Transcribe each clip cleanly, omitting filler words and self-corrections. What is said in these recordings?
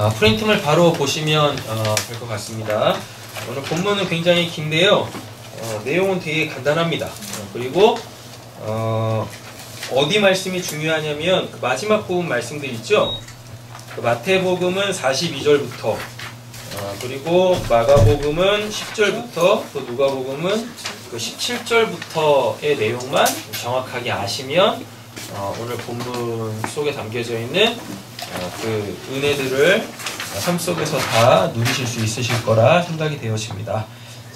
프린트물 바로 보시면 될 것 같습니다. 오늘 본문은 굉장히 긴데요. 내용은 되게 간단합니다. 그리고 어디 말씀이 중요하냐면 그 마지막 부분 말씀들 있죠. 그 마태복음은 42절부터 그리고 마가복음은 10절부터 또 누가복음은 그 17절부터의 내용만 정확하게 아시면 오늘 본문 속에 담겨져 있는 그 은혜들을 삶 속에서 다 누리실 수 있으실 거라 생각이 되어집니다.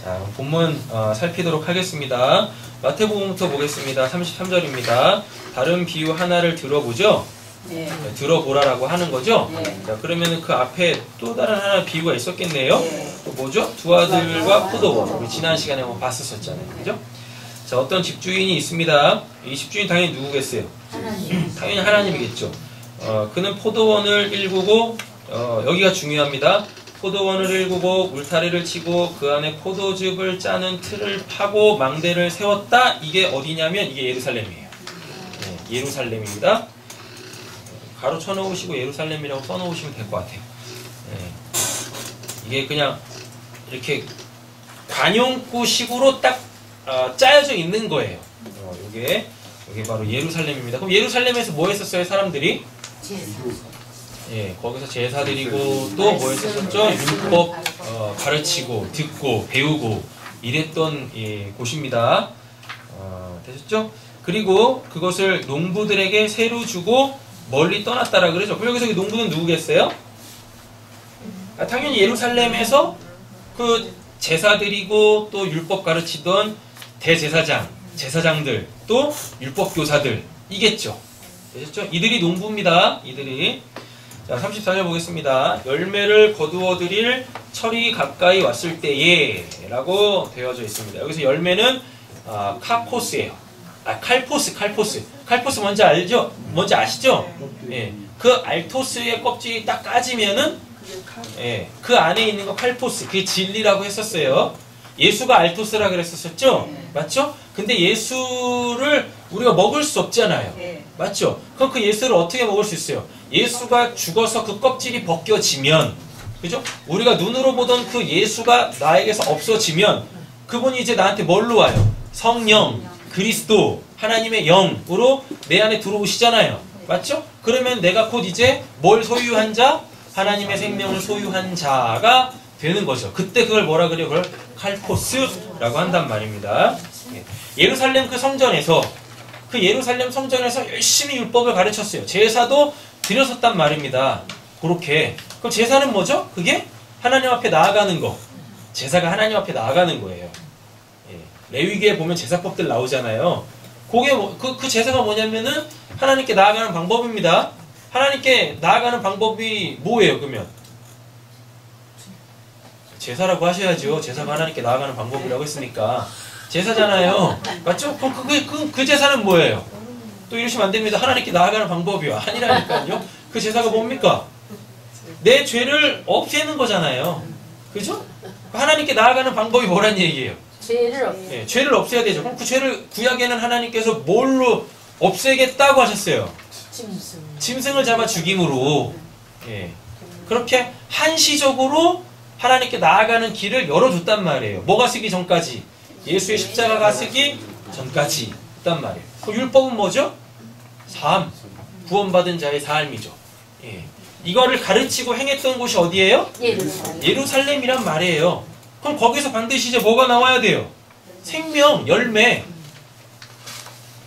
자, 본문 살피도록 하겠습니다. 마태복음부터 보겠습니다. 33절입니다. 다른 비유 하나를 들어보죠. 네. 들어보라라고 하는 거죠. 네. 자, 그러면 그 앞에 또 다른 하나 비유가 있었겠네요. 또 뭐죠? 두 아들과 포도원. 우리 지난 시간에 한번 봤었잖아요. 그죠? 자, 어떤 집주인이 있습니다. 이 집주인 당연히 누구겠어요? 하나님. 당연히 하나님이겠죠. 그는 포도원을 일구고 여기가 중요합니다. 포도원을 일구고 울타리를 치고 그 안에 포도즙을 짜는 틀을 파고 망대를 세웠다. 이게 어디냐면 이게 예루살렘이에요. 네, 예루살렘입니다. 가로 쳐놓으시고 예루살렘이라고 써놓으시면 될 것 같아요. 네. 이게 그냥 이렇게 관용구식으로 딱 짜여져 있는 거예요. 이게 바로 예루살렘입니다. 그럼 예루살렘에서 뭐 했었어요, 사람들이? 예, 거기서 제사 드리고 또 뭐 했었죠? 율법 가르치고 듣고 배우고 이랬던 곳입니다. 되셨죠? 그리고 그것을 농부들에게 새로 주고 멀리 떠났다라 그러죠. 그럼 여기서 농부는 누구겠어요? 당연히 예루살렘에서 그 제사 드리고 또 율법 가르치던 대제사장, 제사장들, 또 율법 교사들 이겠죠. 되셨죠? 이들이 농부입니다. 이들이. 자, 34절 보겠습니다. 열매를 거두어 드릴 철이 가까이 왔을 때에 라고 되어져 있습니다. 여기서 열매는 카코스예요. 칼포스 뭔지 알죠? 뭔지 아시죠? 예. 그 알토스의 껍질이 딱 까지면은 예, 그 안에 있는 거 칼포스, 그게 진리라고 했었어요. 예수가 알토스라 그랬었죠? 맞죠? 근데 예수를 우리가 먹을 수 없잖아요. 맞죠? 그럼 그 예수를 어떻게 먹을 수 있어요? 예수가 죽어서 그 껍질이 벗겨지면, 그죠? 우리가 눈으로 보던 그 예수가 나에게서 없어지면 그분이 이제 나한테 뭘로 와요? 성령, 그리스도, 하나님의 영으로 내 안에 들어오시잖아요. 맞죠? 그러면 내가 곧 이제 뭘 소유한 자? 하나님의 생명을 소유한 자가 되는 거죠. 그때 그걸 뭐라 그래요? 그걸 칼포스라고 한단 말입니다. 예루살렘 그 성전에서 예루살렘 성전에서 열심히 율법을 가르쳤어요. 제사도 드렸었단 말입니다. 그렇게. 그럼 제사는 뭐죠? 그게 하나님 앞에 나아가는 거. 제사가 하나님 앞에 나아가는 거예요. 레위기에 보면 제사법들 나오잖아요. 그게 그 제사가 뭐냐면은 하나님께 나아가는 방법입니다. 하나님께 나아가는 방법이 뭐예요, 그러면? 제사라고 하셔야죠. 제사가 하나님께 나아가는 방법이라고 했으니까. 제사잖아요. 맞죠? 그럼 그 제사는 뭐예요? 또 이러시면 안 됩니다. 하나님께 나아가는 방법이요. 아니라니까요. 그 제사가 뭡니까? 내 죄를 없애는 거잖아요. 그죠? 하나님께 나아가는 방법이 뭐란 얘기예요? 죄를 없애야 되죠. 그럼 그 죄를 구약에는 하나님께서 뭘로 없애겠다고 하셨어요? 짐승을 잡아 죽임으로. 그렇게 한시적으로 하나님께 나아가는 길을 열어줬단 말이에요. 뭐가 쓰기 전까지? 예수의 십자가가 쓰기 전까지 했단 말이에요. 그 율법은 뭐죠? 삶. 구원받은 자의 삶이죠. 이거를 가르치고 행했던 곳이 어디예요? 예루살렘이란 말이에요. 그럼 거기서 반드시 이제 뭐가 나와야 돼요? 생명, 열매.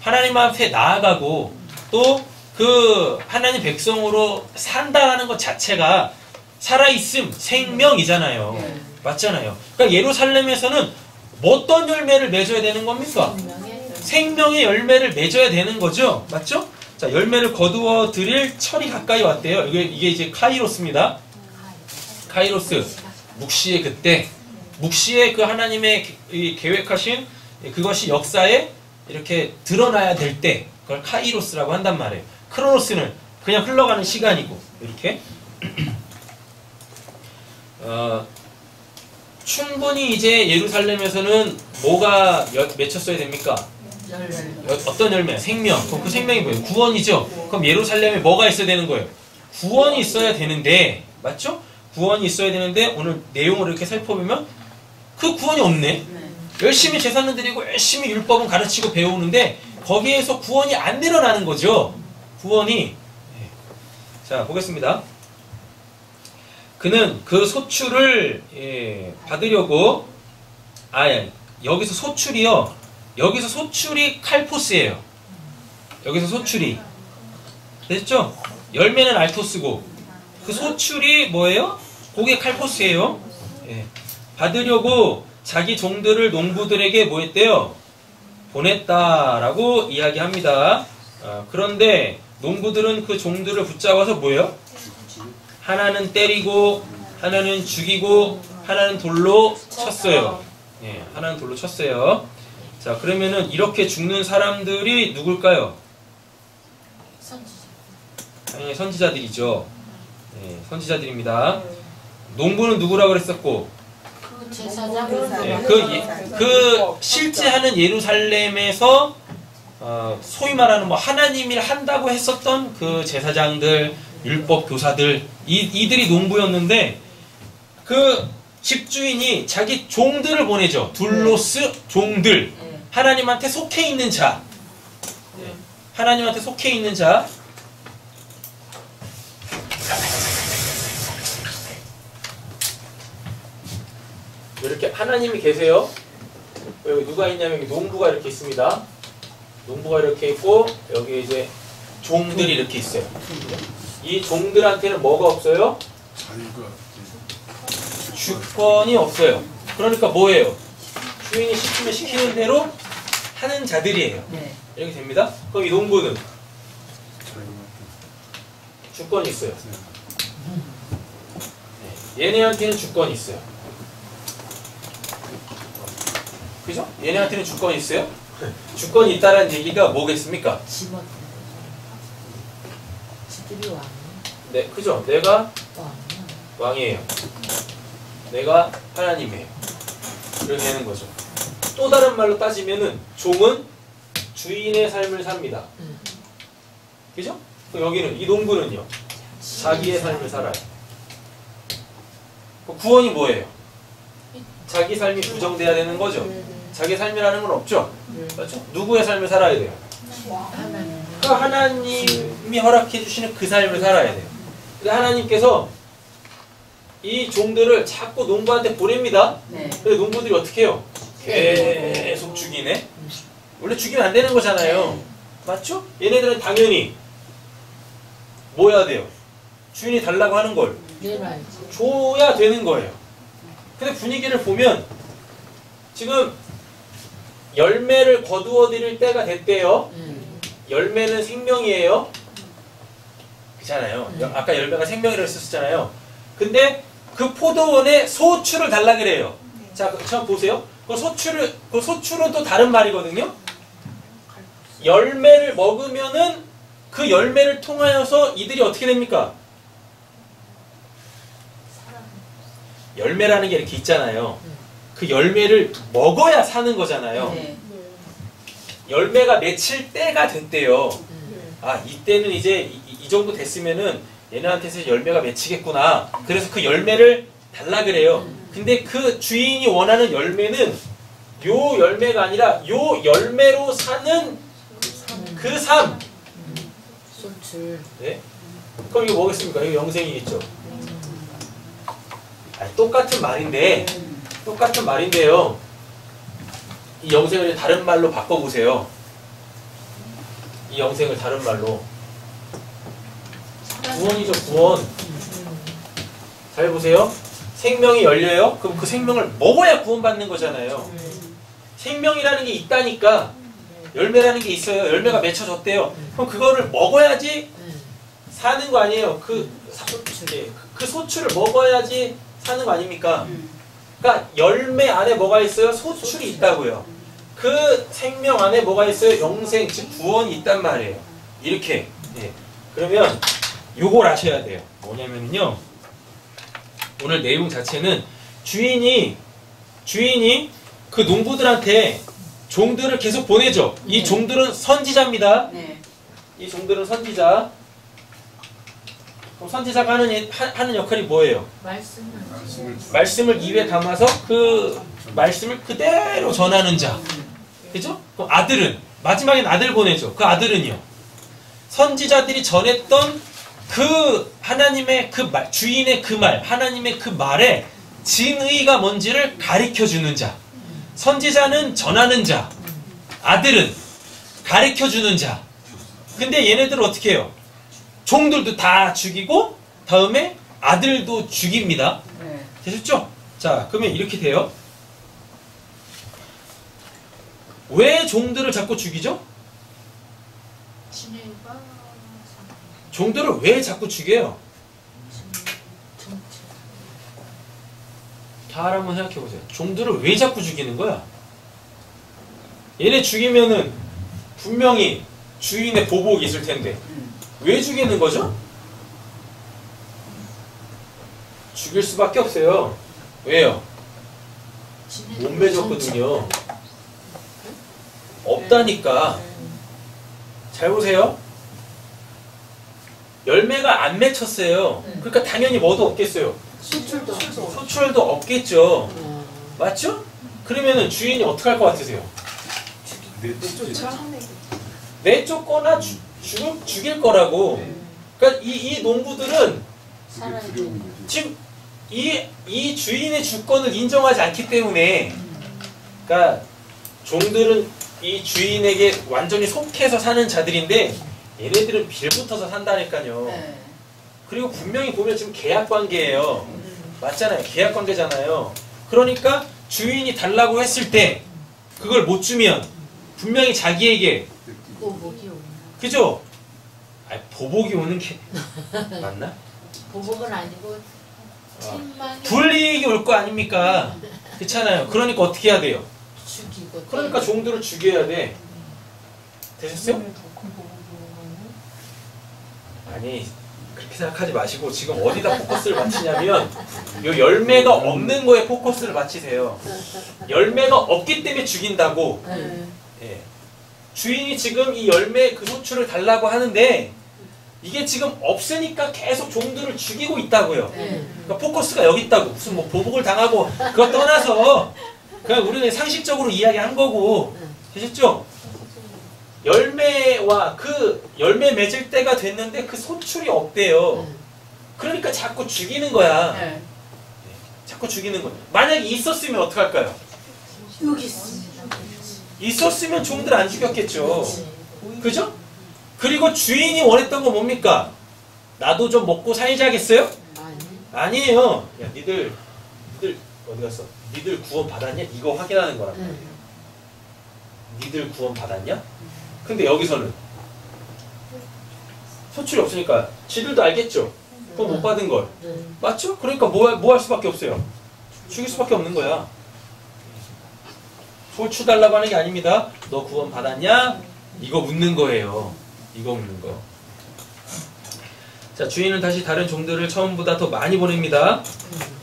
하나님 앞에 나아가고 또 그 하나님 백성으로 산다라는 것 자체가 살아있음, 생명이잖아요. 맞잖아요. 그러니까 예루살렘에서는 어떤 열매를 맺어야 되는 겁니까? 생명의 열매를 맺어야 되는 거죠. 맞죠? 자, 열매를 거두어 드릴 철이 가까이 왔대요. 이게 이제 카이로스입니다. 카이로스. 묵시의 그때. 묵시의 그 하나님의 계획하신 그것이 역사에 이렇게 드러나야 될 때, 그걸 카이로스라고 한단 말이에요. 크로노스는 그냥 흘러가는 시간이고, 이렇게. 충분히 이제 예루살렘에서는 뭐가 맺혔어야 됩니까? 어떤 열매? 생명. 그럼 그 생명이 뭐예요? 구원이죠. 그럼 예루살렘에 뭐가 있어야 되는 거예요? 구원이 있어야 되는데 맞죠? 구원이 있어야 되는데 오늘 내용을 이렇게 살펴보면 그 구원이 없네. 열심히 제사는 드리고 열심히 율법은 가르치고 배우는데 거기에서 구원이 안 일어나는 거죠. 구원이. 자, 보겠습니다. 그는 그 소출을 받으려고 여기서 소출이요. 여기서 소출이 칼포스예요. 여기서 소출이 됐죠? 열매는 알토스고 그 소출이 뭐예요? 그게 칼포스예요. 받으려고 자기 종들을 농부들에게 뭐 했대요? 보냈다라고 이야기합니다. 그런데 농부들은 그 종들을 붙잡아서 뭐예요? 하나는 때리고 하나는 죽이고 하나는 돌로 쳤어요. 하나는 돌로 쳤어요. 자, 그러면은 이렇게 죽는 사람들이 누굴까요? 당연히 선지자들이죠. 선지자들입니다. 농부는 누구라고 그랬었고 제사장. 그 실제 하는 예루살렘에서 소위 말하는 뭐 하나님이 한다고 했었던 그 제사장들, 율법 교사들 이들이 농부였는데 그 집주인이 자기 종들을 보내죠. 둘로스 종들. 하나님한테 속해 있는 자. 하나님한테 속해 있는 자. 이렇게 하나님이 계세요. 여기 누가 있냐면 여기 농부가 이렇게 있습니다. 농부가 이렇게 있고 여기 이제 종들이 이렇게 있어요. 이 종들한테는 뭐가 없어요? 주권이 없어요. 그러니까 뭐예요? 주인이 시키면 시키는 대로 하는 자들이에요. 이렇게 됩니다. 그럼 이 농부는 주권이 있어요. 얘네한테는 주권이 있어요. 그죠? 얘네한테는 주권이 있어요? 주권이 있다는 얘기가 뭐겠습니까? 지들이 왕. 네, 그죠? 내가 왕이에요. 내가 하나님이에요. 이렇게 되는 거죠. 또 다른 말로 따지면은 종은 주인의 삶을 삽니다. 그죠? 여기는 이 농부는요. 자기의 삶을 살아요. 구원이 뭐예요? 자기 삶이 부정돼야 되는 거죠. 자기 삶이라는 건 없죠. 그렇죠? 누구의 삶을 살아야 돼요? 그 하나님이 허락해 주시는 그 삶을 살아야 돼요. 근데 하나님께서 이 종들을 자꾸 농부한테 보냅니다. 근데 농부들이 어떻게 해요? 계속 죽이네. 원래 죽이면 안 되는 거잖아요. 맞죠? 얘네들은 당연히 뭐 해야 돼요? 주인이 달라고 하는 걸 줘야 되는 거예요. 근데 분위기를 보면 지금 열매를 거두어 드릴 때가 됐대요. 열매는 생명이에요. 그렇잖아요. 아까 열매가 생명이라고 썼잖아요. 근데 그 포도원에 소출을 달라 그래요. 자, 저 보세요. 그 소출은 또 다른 말이거든요. 열매를 먹으면은 그 열매를 통하여서 이들이 어떻게 됩니까? 열매라는 게 이렇게 있잖아요. 그 열매를 먹어야 사는 거잖아요. 열매가 맺힐 때가 됐대요. 아, 이때는 이제 이 정도 됐으면은 얘네한테서 열매가 맺히겠구나. 그래서 그 열매를 달라 그래요. 근데 그 주인이 원하는 열매는 요 열매가 아니라 요 열매로 사는 그 삶. 네? 그럼 이거 뭐겠습니까? 이거 영생이겠죠. 아니, 똑같은 말인데요. 이 영생을 다른 말로 바꿔보세요. 이 영생을 다른 말로. 구원이죠, 구원. 잘 보세요. 생명이 열려요? 그럼 그 생명을 먹어야 구원받는 거잖아요. 생명이라는 게 있다니까. 열매라는 게 있어요. 열매가 맺혀졌대요. 그럼 그거를 먹어야지 사는 거 아니에요. 그 소출을 먹어야지 사는 거 아닙니까? 그러니까 열매 안에 뭐가 있어요? 소출이 있다고요. 그 생명 안에 뭐가 있어요? 영생, 즉 구원이 있단 말이에요. 이렇게. 그러면 요걸 아셔야 돼요. 뭐냐면요. 오늘 내용 자체는 주인이 그 농부들한테 종들을 계속 보내죠. 이 종들은 선지자입니다. 이 종들은 선지자. 그럼 선지자가 하는 역할이 뭐예요? 말씀을 말씀을 입에 담아서 그 말씀을 그대로 전하는 자. 그죠? 그럼 아들은 마지막엔 아들 보내죠. 그 아들은요. 선지자들이 전했던 그 하나님의 그 말, 주인의 그 말, 하나님의 그 말에 진의가 뭔지를 가르쳐 주는 자. 선지자는 전하는 자. 아들은 가르쳐 주는 자. 근데 얘네들은 어떻게 해요? 종들도 다 죽이고 다음에 아들도 죽입니다. 네. 되셨죠? 자, 그러면 이렇게 돼요. 왜 종들을 자꾸 죽이죠? 진해가 종들을 왜 자꾸 죽여요? 잘 한번 생각해보세요. 종들을 왜 자꾸 죽이는 거야? 얘네 죽이면은 분명히 주인의 보복이 있을 텐데 왜 죽이는 거죠? 죽일 수밖에 없어요. 왜요? 못 맺었거든요. 없다니까. 잘 보세요. 열매가 안 맺혔어요. 그러니까 당연히 뭐도 없겠어요. 소출도 없겠죠. 맞죠? 그러면은 주인이 어떻게 할 것 같으세요? 내쫓거나 죽일 거라고. 그러니까 이 농부들은 살아야 돼. 지금 이 주인의 주권을 인정하지 않기 때문에, 그러니까 종들은 이 주인에게 완전히 속해서 사는 자들인데 얘네들은 빌붙어서 산다니까요. 네. 그리고 분명히 보면 지금 계약 관계예요. 맞잖아요. 계약 관계잖아요. 그러니까 주인이 달라고 했을 때 그걸 못 주면 분명히 자기에게, 보복이 오나. 그죠? 아니, 보복이 오는 게 맞나? 보복은 아니고 책망이 불이익이 올 거 아닙니까? 그렇잖아요. 그러니까 어떻게 해야 돼요? 죽이고. 그러니까 종들을 죽여야 돼. 되셨어요? 아니, 그렇게 생각하지 마시고 지금 어디다 포커스를 맞추냐면 요 열매가 없는 거에 포커스를 맞추세요. 열매가 없기 때문에 죽인다고. 네. 예. 주인이 지금 이 열매 그 소출을 달라고 하는데 이게 지금 없으니까 계속 종들을 죽이고 있다고요. 네. 그러니까 포커스가 여기 있다고. 무슨 뭐 보복을 당하고 그거 떠나서 그냥 우리는 상식적으로 이야기한 거고. 되셨죠? 열매와 그 열매 맺을 때가 됐는데 그 소출이 없대요. 그러니까 자꾸 죽이는 거야. 네. 자꾸 죽이는 거야. 만약에 있었으면 어떡할까요? 여기 있습니다. 있었으면 종들 안 죽였겠죠. 그죠? 그리고 주인이 원했던 건 뭡니까? 나도 좀 먹고 살자겠어요? 아니. 아니에요. 야, 니들 어디 갔어? 니들 구원 받았냐? 이거 확인하는 거라고. 니들 구원 받았냐? 근데 여기서는 소출이 없으니까 지들도 알겠죠? 그거 못 받은 걸. 맞죠? 그러니까 뭐 할 수밖에 없어요. 죽일 수밖에 없는 거야. 소출 달라고 하는 게 아닙니다. 너 구원 받았냐? 이거 묻는 거예요. 이거 묻는 거. 자, 주인은 다시 다른 종들을 처음보다 더 많이 보냅니다.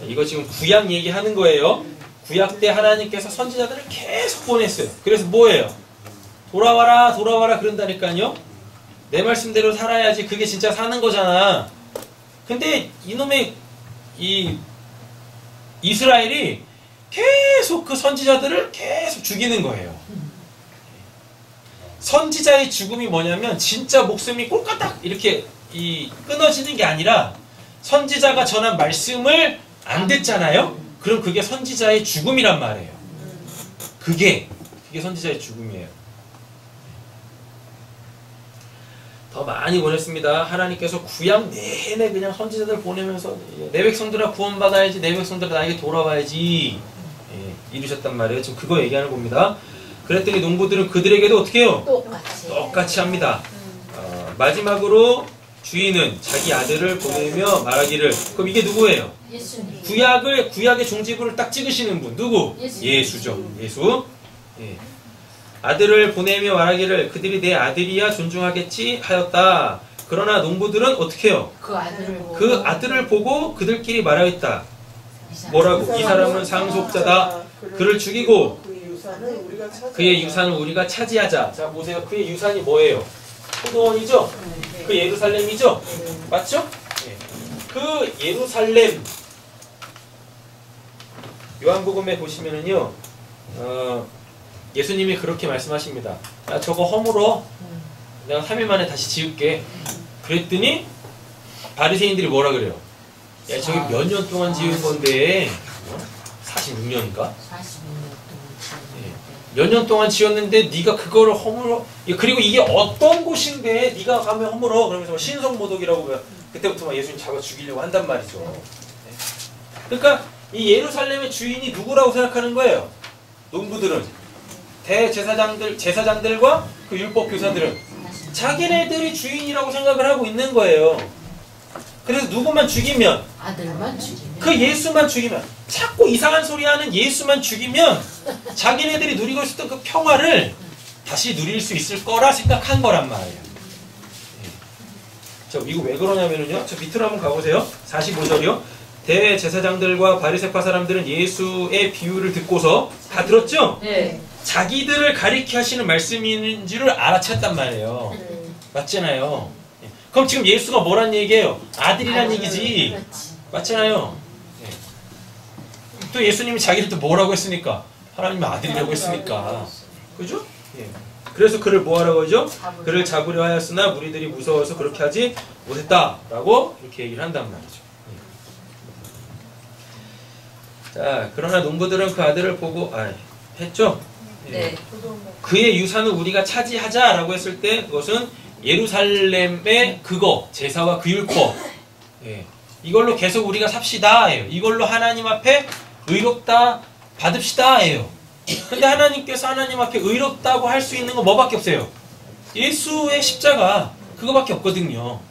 이거 지금 구약 얘기하는 거예요. 구약 때 하나님께서 선지자들을 계속 보냈어요. 그래서 뭐예요? 돌아와라 돌아와라 그런다니까요. 내 말씀대로 살아야지 그게 진짜 사는 거잖아. 근데 이놈의 이 이스라엘이 계속 그 선지자들을 계속 죽이는 거예요. 선지자의 죽음이 뭐냐면 진짜 목숨이 꼴까딱 이렇게 끊어지는 게 아니라 선지자가 전한 말씀을 안 듣잖아요. 그럼 그게 선지자의 죽음이란 말이에요. 그게 선지자의 죽음이에요. 더 많이 보냈습니다. 하나님께서 구약 내내 그냥 선지자들 보내면서 내 백성들아 구원받아야지, 내 백성들아 나에게 돌아와야지 이루셨단 말이에요. 지금 그거 얘기하는 겁니다. 그랬더니 농부들은 그들에게도 어떻게 해요? 똑같이 합니다. 마지막으로 주인은 자기 아들을 보내며 말하기를, 그럼 이게 누구예요? 예수님. 구약의 종지부를 딱 찍으시는 분 누구? 예수죠. 예수. 예. 아들을 보내며 말하기를 그들이 내 아들이야 존중하겠지 하였다. 그러나 농부들은 어떻게 해요? 그 아들을 보고 그들끼리 말하였다. 뭐라고? 이 사람은 상속자다. 그를 죽이고 그의 유산을 우리가 차지하자. 자 보세요. 그의 유산이 뭐예요? 포도원이죠? 그 예루살렘이죠? 맞죠? 예. 그 예루살렘 요한복음에 보시면은요, 예수님이 그렇게 말씀하십니다. 야, 저거 허물어. 내가 3일 만에 다시 지을게. 그랬더니 바리새인들이 뭐라 그래요? 야, 저기 몇 년 동안 지은 건데 46년인가? 46년 몇 년 동안 지었는데 네가 그거를 허물어. 그리고 이게 어떤 곳인데 네가 가면 허물어. 그러면서 신성모독이라고 그때부터 막 예수님 잡아 죽이려고 한단 말이죠. 그러니까 이 예루살렘의 주인이 누구라고 생각하는 거예요? 농부들은, 제사장들과 그 율법 교사들은 자기네들이 주인이라고 생각을 하고 있는 거예요. 그래서 누구만 죽이면, 아들만 죽이면, 그 예수만 죽이면, 자꾸 이상한 소리 하는 예수만 죽이면 자기네들이 누리고 있었던 그 평화를 다시 누릴 수 있을 거라 생각한 거란 말이에요. 이거 왜 그러냐면요, 저 밑으로 한번 가보세요. 45절이요. 대제사장들과 바리새파 사람들은 예수의 비유를 듣고서 다 들었죠? 네. 자기들을 가리켜 하시는 말씀인 줄을 알아챘단 말이에요. 맞잖아요. 그럼 지금 예수가 뭐란 얘기예요? 아들이란 얘기지. 그렇지. 맞잖아요. 또 예수님이 자기를 또 뭐라고 했으니까? 하나님의 아들이라고 했으니까. 그죠? 그래서 그를 뭐하라고 하죠? 그를 잡으려 하였으나 무리들이 무서워서 그렇게 하지 못했다라고 이렇게 얘기를 한단 말이죠. 자, 그러나 농부들은 그 아들을 보고 했죠? 네. 그의 유산을 우리가 차지하자라고 했을 때 그것은 예루살렘의 그거, 제사와 그 율법, 이걸로 계속 우리가 삽시다 예요. 이걸로 하나님 앞에 의롭다 받읍시다 예요. 근데 하나님께서 하나님 앞에 의롭다고 할 수 있는 건 뭐밖에 없어요? 예수의 십자가, 그거밖에 없거든요.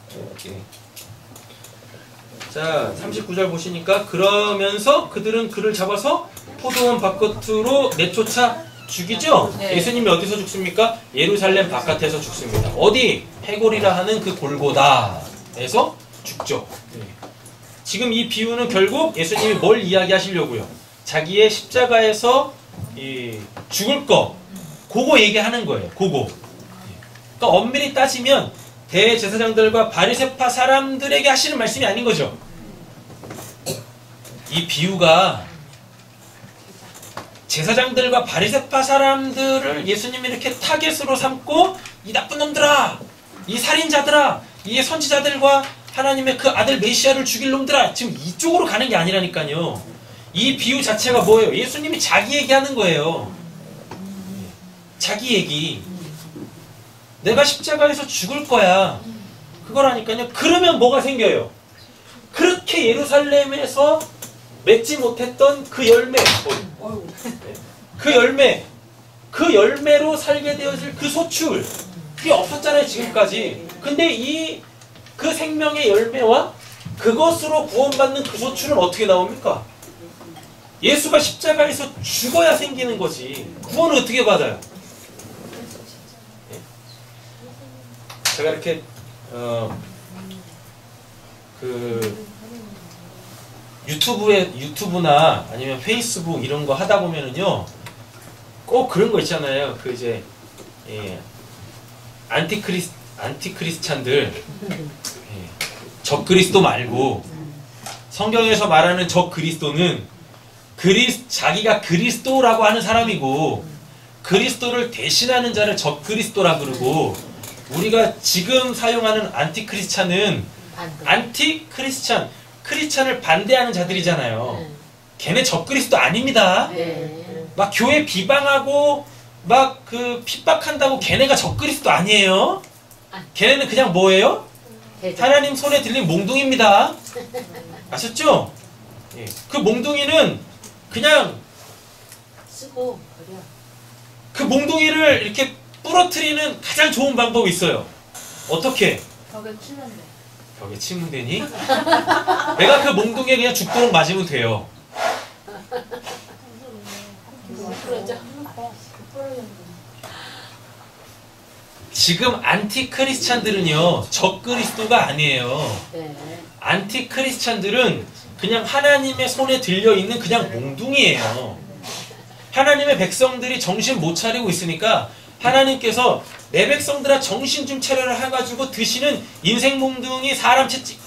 자, 39절 보시니까 그러면서 그들은 그를 잡아서 포도원 바깥으로 내쫓아 죽이죠? 네. 예수님이 어디서 죽습니까? 예루살렘 바깥에서 죽습니다. 어디? 해골이라 하는 그 골고다에서 죽죠. 지금 이 비유는 결국 예수님이 뭘 이야기하시려고요? 자기의 십자가에서 죽을 거, 그거 얘기하는 거예요. 그거. 그러니까 엄밀히 따지면 대제사장들과 바리새파 사람들에게 하시는 말씀이 아닌 거죠. 이 비유가 제사장들과 바리새파 사람들을 예수님이 이렇게 타겟으로 삼고 이 나쁜 놈들아, 이 살인자들아, 이 선지자들과 하나님의 그 아들 메시아를 죽일 놈들아, 지금 이쪽으로 가는 게 아니라니까요. 이 비유 자체가 뭐예요? 예수님이 자기 얘기하는 거예요. 자기 얘기. 내가 십자가에서 죽을 거야. 그거라니까요. 그러면 뭐가 생겨요? 그렇게 예루살렘에서 맺지 못했던 그 열매, 그 열매로 살게 되어질 그 소출, 그게 없었잖아요, 지금까지. 근데 그 생명의 열매와 그것으로 구원받는 그 소출은 어떻게 나옵니까? 예수가 십자가에서 죽어야 생기는 거지. 구원을 어떻게 받아요? 제가 이렇게 유튜브나 아니면 페이스북 이런 거 하다 보면은요, 꼭 그런 거 있잖아요. 그 이제 안티크리스찬들, 적그리스도 말고 성경에서 말하는 적그리스도는 자기가 그리스도라고 하는 사람이고, 그리스도를 대신하는 자를 적그리스도라 그러고, 우리가 지금 사용하는 안티크리스찬은 크리스찬을 반대하는 자들이잖아요. 걔네 적그리스도 아닙니다. 막 교회 비방하고 막 그 핍박한다고 걔네가 적그리스도 아니에요. 걔네는 그냥 뭐예요? 하나님 손에 들린 몽둥이입니다. 아셨죠? 그 몽둥이는 그냥 쓰고 버려. 그 몽둥이를 이렇게 부러뜨리는 가장 좋은 방법이 있어요. 어떻게? 벽에 치면 돼. 벽에 치면 되니? 내가 그 몽둥이에 그냥 죽도록 맞으면 돼요. 지금 안티크리스찬들은요, 적그리스도가 아니에요. 안티크리스찬들은 그냥 하나님의 손에 들려있는 그냥 몽둥이에요. 하나님의 백성들이 정신 못 차리고 있으니까 하나님께서 내 백성들아 정신 좀 차려라 해가지고 드시는 인생 몽둥이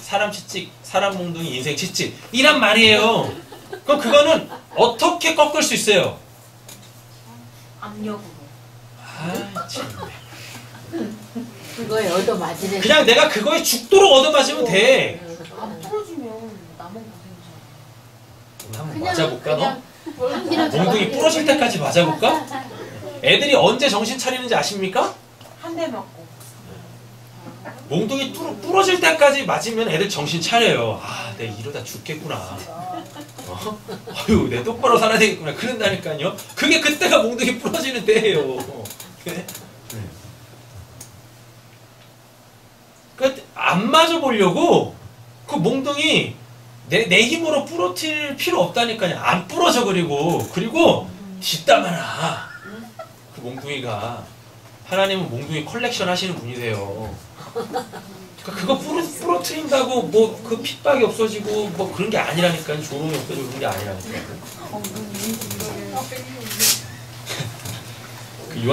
사람 채찍, 사람 몽둥이, 인생 채찍 이란 말이에요. 그럼 그거는 어떻게 꺾을 수 있어요? 압력으로. 아, 참. 그거에 얻어맞으래. 그냥 내가 그거에 죽도록 얻어맞으면 돼. 안 풀어주면 남은 고생이잖아. 한번 맞아볼까 너? 한기랑 몽둥이 부러질 때까지 맞아볼까? 애들이 언제 정신 차리는지 아십니까? 한 대 맞고. 몽둥이 부러질 때까지 맞으면 애들 정신 차려요. 아, 내가 이러다 죽겠구나. 아유, 내 똑바로 살아야 되겠구나. 그런다니까요. 그게 그때가 몽둥이 부러지는 때예요. 네? 안 맞아보려고 그 몽둥이 내 힘으로 부러뜨릴 필요 없다니까요. 안 부러져. 그리고 뒷담화나 그 몽둥이가 하나님은 몽둥이 컬렉션 하시는 분이세요. 그러니까 그거 부러뜨린다고 뭐 그 핏박이 없어지고 뭐 그런 게 아니라니까요. 조롱이 없어지고 그런 게 아니라니까요. 그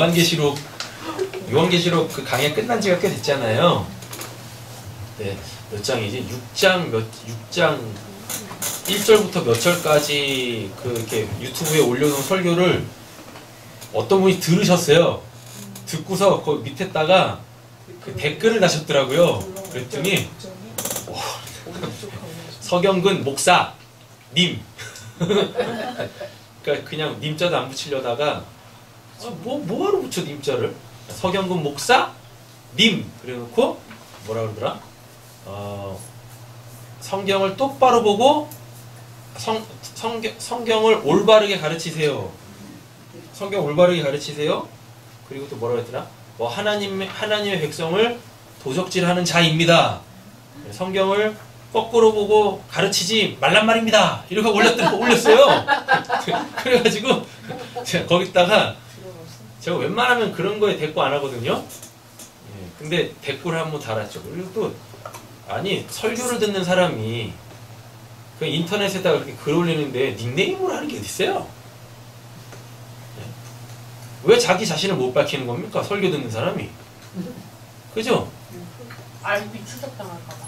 요한계시록 그 강의 끝난 지가 꽤 됐잖아요. 네, 몇 장이지? 6장 1절부터 몇 절까지 그 이렇게 유튜브에 올려놓은 설교를 어떤 분이 들으셨어요. 듣고서 그 밑에다가 그 댓글을 다셨더라고요. 그랬더니 서경근 목사님 그러니까 그냥 님자도 안 붙이려다가 뭐하러 붙여 님자를 서경근 목사님 그래놓고 뭐라 그러더라? 성경을 똑바로 보고 성경을 올바르게 가르치세요. 성경 올바르게 가르치세요. 그리고 또 뭐라 그랬더라? 뭐 하나님의 백성을 도적질하는 자입니다. 성경을 거꾸로 보고 가르치지 말란 말입니다. 이렇게 올렸어요. 그래가지고 제가 거기다가 제가 웬만하면 그런 거에 댓글 안 하거든요. 근데 댓글을 한번 달았죠. 그리고 또 아니 설교를 듣는 사람이 그 인터넷에다가 그렇게 글 올리는데 닉네임으로 하는 게 어딨어요? 왜 자기 자신을 못 밝히는 겁니까? 설교 듣는 사람이. 그죠? IP 추적당할까봐.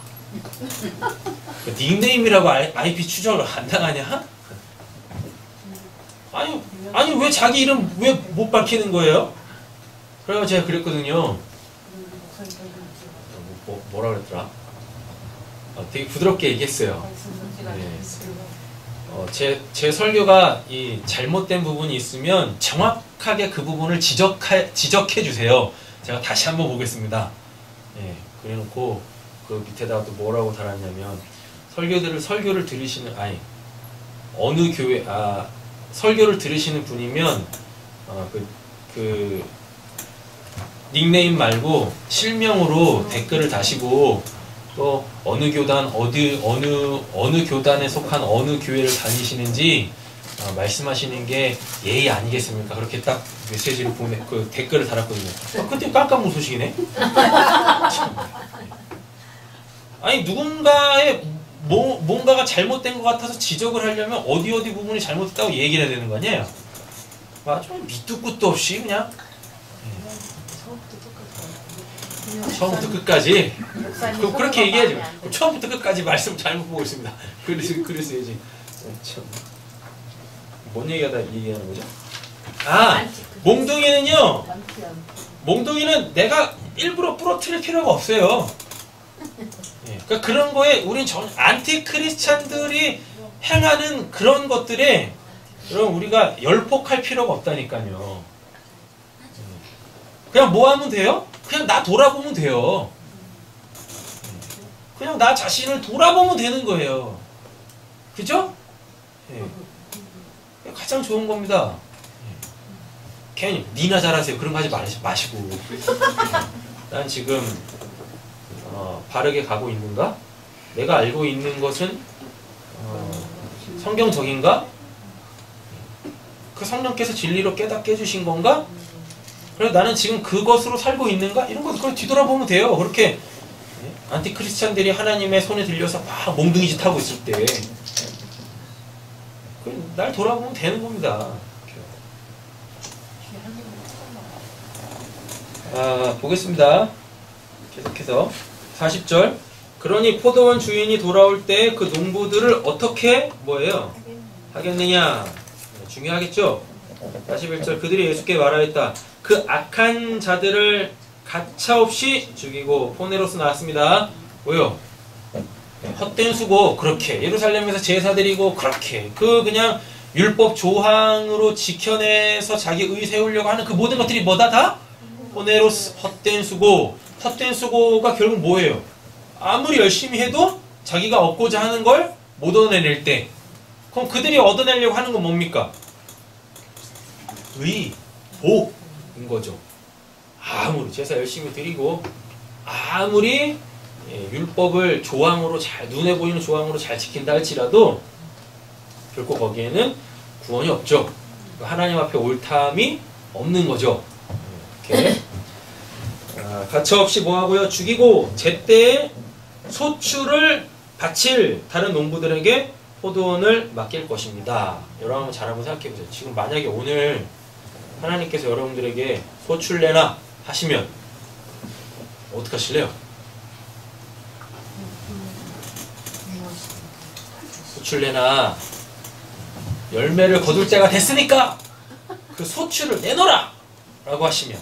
닉네임이라고 IP 추적을 안 당하냐? 아니 왜 자기 이름 왜 못 밝히는 거예요? 그래서 제가 그랬거든요. 뭐라 그랬더라? 되게 부드럽게 얘기했어요. 네. 제 설교가 이 잘못된 부분이 있으면 정확하게 그 부분을 지적해 주세요. 제가 다시 한번 보겠습니다. 예, 그래놓고 그 밑에다가 또 뭐라고 달았냐면 설교를 들으시는 어느 교회 설교를 들으시는 분이면 그 닉네임 말고 실명으로 댓글을 다시고 또 어느 교단 어느 교단에 속한 어느 교회를 다니시는지 말씀하시는 게 예의 아니겠습니까? 그렇게 딱 메시지를 그 댓글을 달았거든요. 그때 깜깜 웃으시네. 아니 누군가의 뭔가가 잘못된 것 같아서 지적을 하려면 어디 부분이 잘못됐다고 얘기를 해야 되는 거 아니에요? 좀 밑도 끝도 없이 그냥 처음부터 끝까지 그렇게 얘기해야지. 처음부터 끝까지 말씀 잘못 보고 있습니다. 그랬어야지. 참. 뭔 얘기하는 거죠? 몽둥이는 내가 일부러 부러뜨릴 필요가 없어요. 그러니까 그런 거에 우린 안티 크리스찬들이 행하는 그런 것들에 그럼 우리가 열폭할 필요가 없다니까요. 그냥 뭐 하면 돼요? 그냥 나 돌아보면 돼요. 그냥 나 자신을 돌아보면 되는 거예요. 그죠? 가장 좋은 겁니다. 괜히 니나 잘하세요. 그런 거 하지 마시고 난 지금 바르게 가고 있는가? 내가 알고 있는 것은 성경적인가? 그 성령께서 진리로 깨닫게 해주신 건가? 그래서 나는 지금 그것으로 살고 있는가? 이런 거 그걸 뒤돌아보면 돼요. 그렇게 안티크리스찬들이 하나님의 손에 들려서 막 몽둥이 짓 하고 있을 때 날 돌아보면 되는 겁니다. 보겠습니다. 계속해서 40절 그러니 포도원 주인이 돌아올 때 그 농부들을 어떻게 뭐예요? 하겠느냐? 중요하겠죠? 41절 그들이 예수께 말하였다. 그 악한 자들을 가차없이 죽이고 포네로스 나왔습니다. 뭐요? 헛된 수고 그렇게 예루살렘에서 제사 드리고 그렇게 그냥 율법 조항으로 지켜내서 자기 의 세우려고 하는 그 모든 것들이 뭐다 다? 포네로스 헛된 수고. 헛된 수고가 결국 뭐예요? 아무리 열심히 해도 자기가 얻고자 하는 걸 못 얻어낼 때 그럼 그들이 얻어내려고 하는 건 뭡니까? 의, 복인 거죠. 아무리 제사 열심히 드리고 아무리 율법을 조항으로 잘 눈에 보이는 조항으로 잘 지킨다 할지라도 결코 거기에는 구원이 없죠. 하나님 앞에 옳담이 없는 거죠. 이렇게 가차없이 뭐하고요? 죽이고 제때에 소출을 바칠 다른 농부들에게 포도원을 맡길 것입니다. 여러분 한번 잘 한번 생각해 보세요. 지금 만약에 오늘 하나님께서 여러분들에게 소출 내놔 하시면 어떡하실래요? 소출 내놔 열매를 거둘 때가 됐으니까 그 소출을 내놓으라 라고 하시면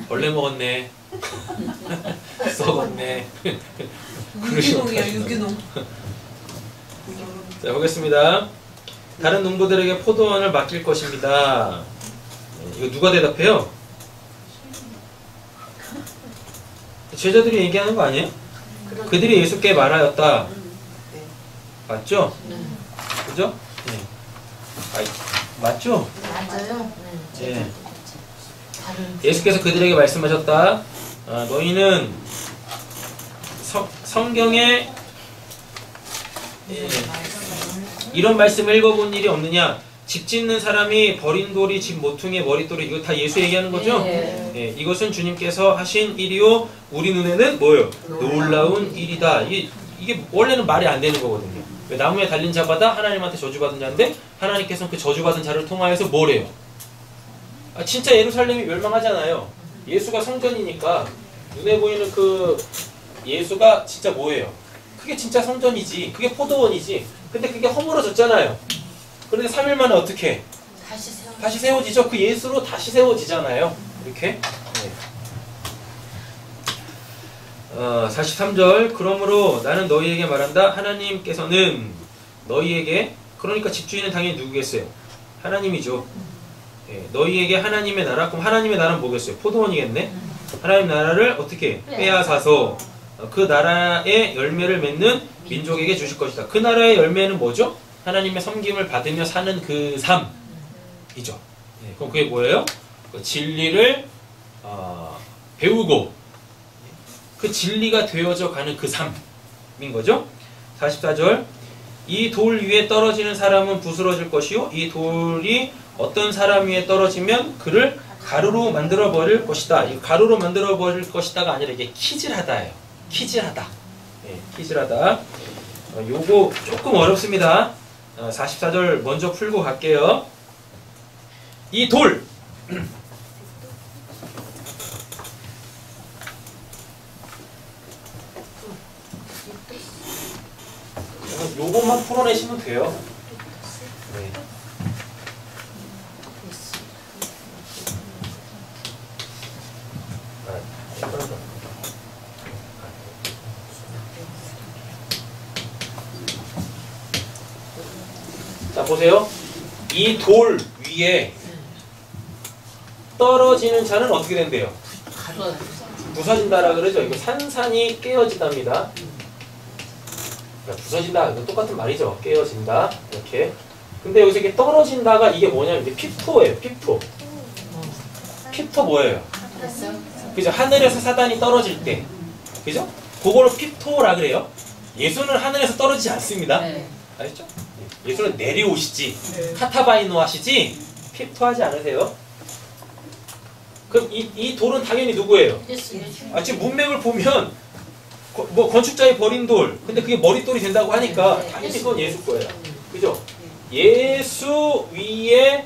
벌레 먹었네 썩었네 유기농이야 유기농. 자 보겠습니다. 다른 농부들에게 포도원을 맡길 것입니다. 이거 누가 대답해요? 제자들이 얘기하는 거 아니에요? 그들이 예수께 말하였다. 맞죠? 그죠? 네. 맞죠? 맞아요. 네. 예수께서 그들에게 말씀하셨다. 너희는 성경에 이런 말씀을 읽어본 일이 없느냐? 집 짓는 사람이 버린 돌이 집 모퉁이의 머릿돌이 이거 다 예수 얘기하는 거죠? 네, 이것은 주님께서 하신 일이요 우리 눈에는 뭐예요? 놀라운 일이다. 이게 원래는 말이 안 되는 거거든요. 왜 나무에 달린 자마다 하나님한테 저주받은 자인데 하나님께서는 그 저주받은 자를 통하여서 뭐래요? 진짜 예루살렘이 멸망하잖아요. 예수가 성전이니까 눈에 보이는 그 예수가 진짜 뭐예요? 그게 진짜 성전이지. 그게 포도원이지. 근데 그게 허물어졌잖아요. 그런데 3일 만에 어떻게? 다시 세워지죠. 그 예수로 다시 세워지잖아요. 이렇게. 네. 43절 그러므로 나는 너희에게 말한다. 하나님께서는 너희에게 그러니까 집주인은 당연히 누구겠어요? 하나님이죠. 네. 너희에게 하나님의 나라 그럼 하나님의 나라는 뭐겠어요? 포도원이겠네. 하나님 나라를 어떻게 빼앗아서 그 나라의 열매를 맺는 민족에게 주실 것이다. 그 나라의 열매는 뭐죠? 하나님의 섬김을 받으며 사는 그 삶이죠. 네, 그럼 그게 뭐예요? 그 진리를 배우고 그 진리가 되어져 가는 그 삶인 거죠. 44절 이 돌 위에 떨어지는 사람은 부스러질 것이요 이 돌이 어떤 사람 위에 떨어지면 그를 가루로 만들어 버릴 것이다. 이 가루로 만들어 버릴 것이다가 아니라 이게 키질하다예요. 키질하다. 네, 키질하다. 요거 조금 어렵습니다. 44절 먼저 풀고 갈게요. 이 돌. 요것만 풀어내시면 돼요. 네. 자 보세요. 이 돌 위에 떨어지는 자는 어떻게 된대요? 부서진다라 그러죠. 이거 산산이 깨어진답니다. 부서진다. 이거 똑같은 말이죠. 깨어진다. 이렇게. 근데 여기서 이게 떨어진다가 이게 뭐냐면 이게 피토예요. 피토. 피토 뭐예요? 그죠? 하늘에서 사단이 떨어질 때. 그죠? 그거를 피토라 그래요. 예수는 하늘에서 떨어지지 않습니다. 아시죠? 예수는 내려오시지. 카타바이노 하시지. 피토하지 않으세요. 그럼 이 돌은 당연히 누구예요? 지금 문맥을 보면 뭐 건축자의 버린 돌. 근데 그게 머릿돌이 된다고 하니까 당연히 그건 예수 거예요. 그죠? 예수 위에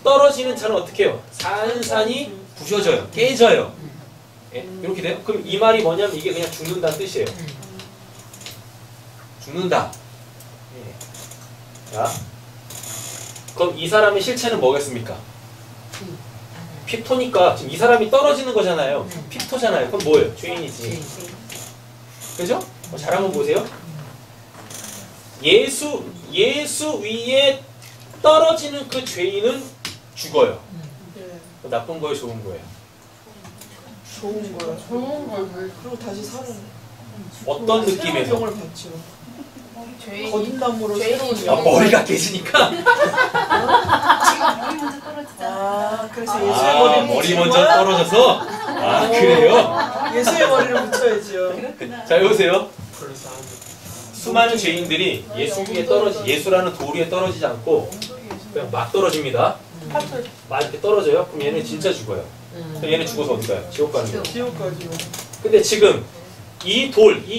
떨어지는 자는 어떻게 해요? 산산이 부셔져요. 깨져요. 예? 이렇게 돼요? 그럼 이 말이 뭐냐면 이게 그냥 죽는다는 뜻이에요. 죽는다. 예. 자, 그럼 이 사람의 실체는 뭐겠습니까? 피토니까 지금 이 사람이 떨어지는 거잖아요. 피토잖아요. 그럼 뭐예요? 죄인이지. 그죠? 잘 한번 보세요. 예수 위에 떨어지는 그 죄인은 죽어요. 네. 나쁜 거예요, 좋은 거예요? 좋은 거야. 좋은 걸. 그리고 다시 살아나. 어떤 새로운 느낌에서? 병을 받죠. 거듭남으로 새로운 아, 머리가 깨지니까? 아, 그래서 예수의 아, 머리를 머리 붙이는 먼저 거야? 떨어져서? 아, 그래요? 예수의 머리를 붙여야죠. 자, 여보세요. 수많은 죄인들이 예수라는 돌 위에 떨어지지 않고 그냥 막 떨어집니다. 막 이렇게 떨어져요. 그럼 얘는 진짜 죽어요. 그럼 얘는 죽어서 어디 가요? 지옥 가는 거예요. 지옥 가죠. 근데 지금 이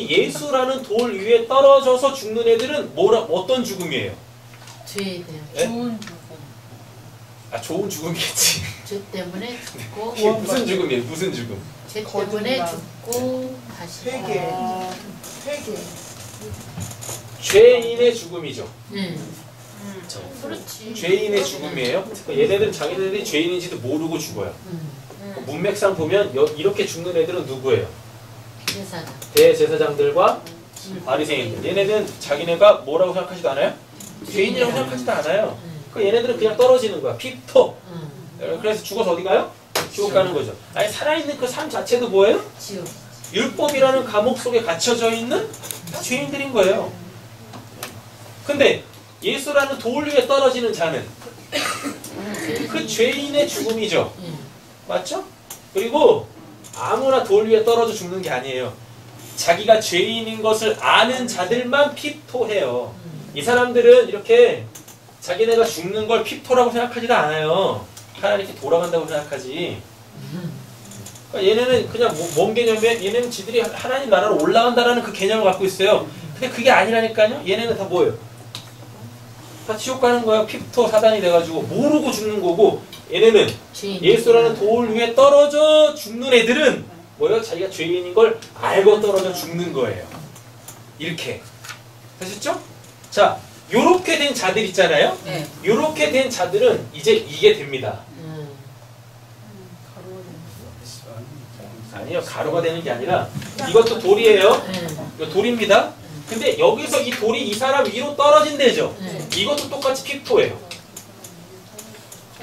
예수라는 돌 위에 떨어져서 죽는 애들은 어떤 죽음이에요? 죄에 대한 예? 좋은 죽음. 아, 좋은 죽음이겠지. 죄 때문에 죽고 이게 무슨 죽음이에요? 무슨 죽음? 죄 때문에 거듭남. 죽고 다시 회개. 살아요. 회개. 죄인의 죽음이죠. 그렇지. 죄인의 죽음이에요. 얘네들은 자기네들이 죄인인지도 모르고 죽어요. 문맥상 보면 이렇게 죽는 애들은 누구예요? 제사장. 대제사장들과 바리새인들. 얘네는 자기네가 뭐라고 생각하지도 않아요? 죄인이라고 생각하지도 않아요. 얘네들은 그냥 떨어지는 거야. 피토. 그래서 죽어서 어디 가요? 지옥 가는 거죠. 아니, 살아있는 그 삶 자체도 뭐예요? 지옥. 율법이라는 감옥 속에 갇혀져 있는 죄인들인 거예요. 근데 예수라는 돌 위에 떨어지는 자는 그 죄인의 죽음이죠. 맞죠? 그리고 아무나 돌 위에 떨어져 죽는 게 아니에요. 자기가 죄인인 것을 아는 자들만 피토해요. 이 사람들은 이렇게 자기네가 죽는 걸 피토라고 생각하지도 않아요. 하나님께 돌아간다고 생각하지. 그러니까 얘네는 그냥 뭔 개념이에요? 얘네는 지들이 하나님 나라로 올라간다라는 그 개념을 갖고 있어요. 근데 그게 아니라니까요. 얘네는 다 뭐예요? 다 지옥 가는 거야. 피토 사단이 돼가지고 모르고 죽는 거고, 얘네는 예수라는 돌 위에 떨어져 죽는 애들은 뭐예요? 자기가 죄인인 걸 알고 떨어져 죽는 거예요. 이렇게 되셨죠? 자, 요렇게 된 자들 있잖아요. 네. 요렇게 된 자들은 이제 이게 됩니다. 아니요, 가루가 되는 게 아니라 이것도 돌이에요. 이거 돌입니다. 근데 여기서 이 돌이 이 사람 위로 떨어진대죠. 이것도 똑같이 피토예요.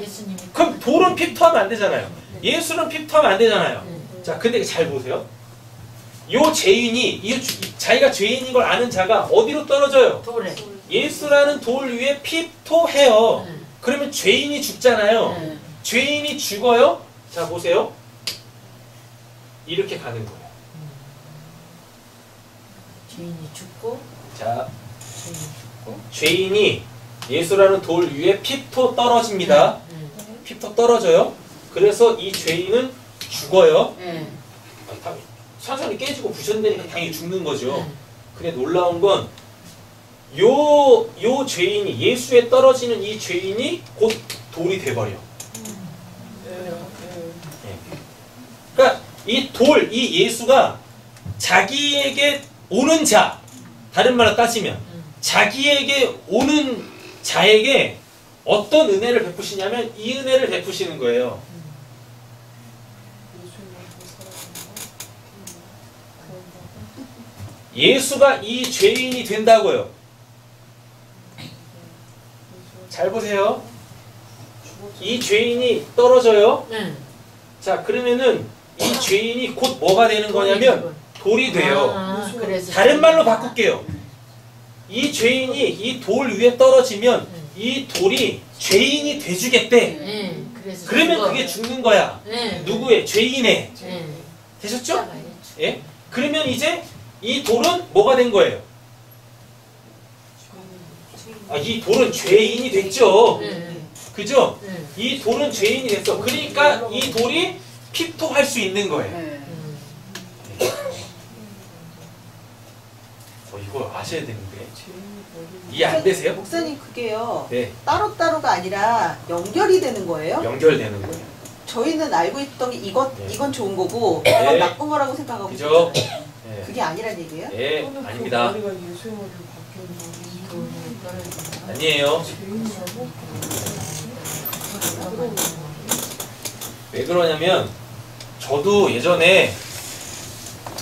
예수님이 그럼 돌은 피토하면 안 되잖아요. 예수는 피토하면 안 되잖아요. 자, 근데 잘 보세요. 요 죄인이, 자기가 죄인인 걸 아는 자가 어디로 떨어져요? 돌에. 예수라는 돌 위에 피토해요. 그러면 죄인이 죽잖아요. 죄인이 죽어요? 자, 보세요. 이렇게 가는 거예요. 죄인이 죽고 자, 죄인이 죽고 죄인이 예수라는 돌 위에 피토 떨어집니다. 피토 떨어져요. 그래서 이 죄인은 죽어요. 산산이 깨지고 부셔진다니까 당연히 죽는 거죠. 근데 놀라운 건 요 죄인이, 예수에 떨어지는 이 죄인이 곧 돌이 돼버려. 그러니까 이 예수가 자기에게 오는 자, 다른 말로 따지면 자기에게 오는 자에게 어떤 은혜를 베푸시냐면 이 은혜를 베푸시는 거예요. 예수가 이 죄인이 된다고요. 잘 보세요. 이 죄인이 떨어져요. 자, 그러면은 이 죄인이 곧 뭐가 되는 거냐면 돌이 돼요. 다른 말로 바꿀게요. 이 죄인이 이 돌 위에 떨어지면 이 돌이 죄인이 돼주겠대. 그러면 그게 죽는 거야. 누구의? 죄인의. 되셨죠? 예? 그러면 이제 이 돌은 뭐가 된 거예요? 아, 이 돌은 죄인이 됐죠. 그죠? 이 돌은 죄인이 됐어. 그러니까 이 돌이 피토할 수 있는 거예요. 이거 아셔야 되는데 이해 안 되세요? 목사님 그게요. 네, 따로따로가 아니라 연결이 되는 거예요? 연결되는 거예요. 저희는 알고 있던 게 네. 이건 좋은 거고 네. 이건 나쁜 거라고 생각하고 그죠? 있었죠. 네. 그게 아니란 얘기예요? 네, 또는 아닙니다. 그 머리가 예수의 머리로 바뀌었나. 돈이 떨어진다. 아니에요. 죄인이라고? 왜 그러냐면 저도 예전에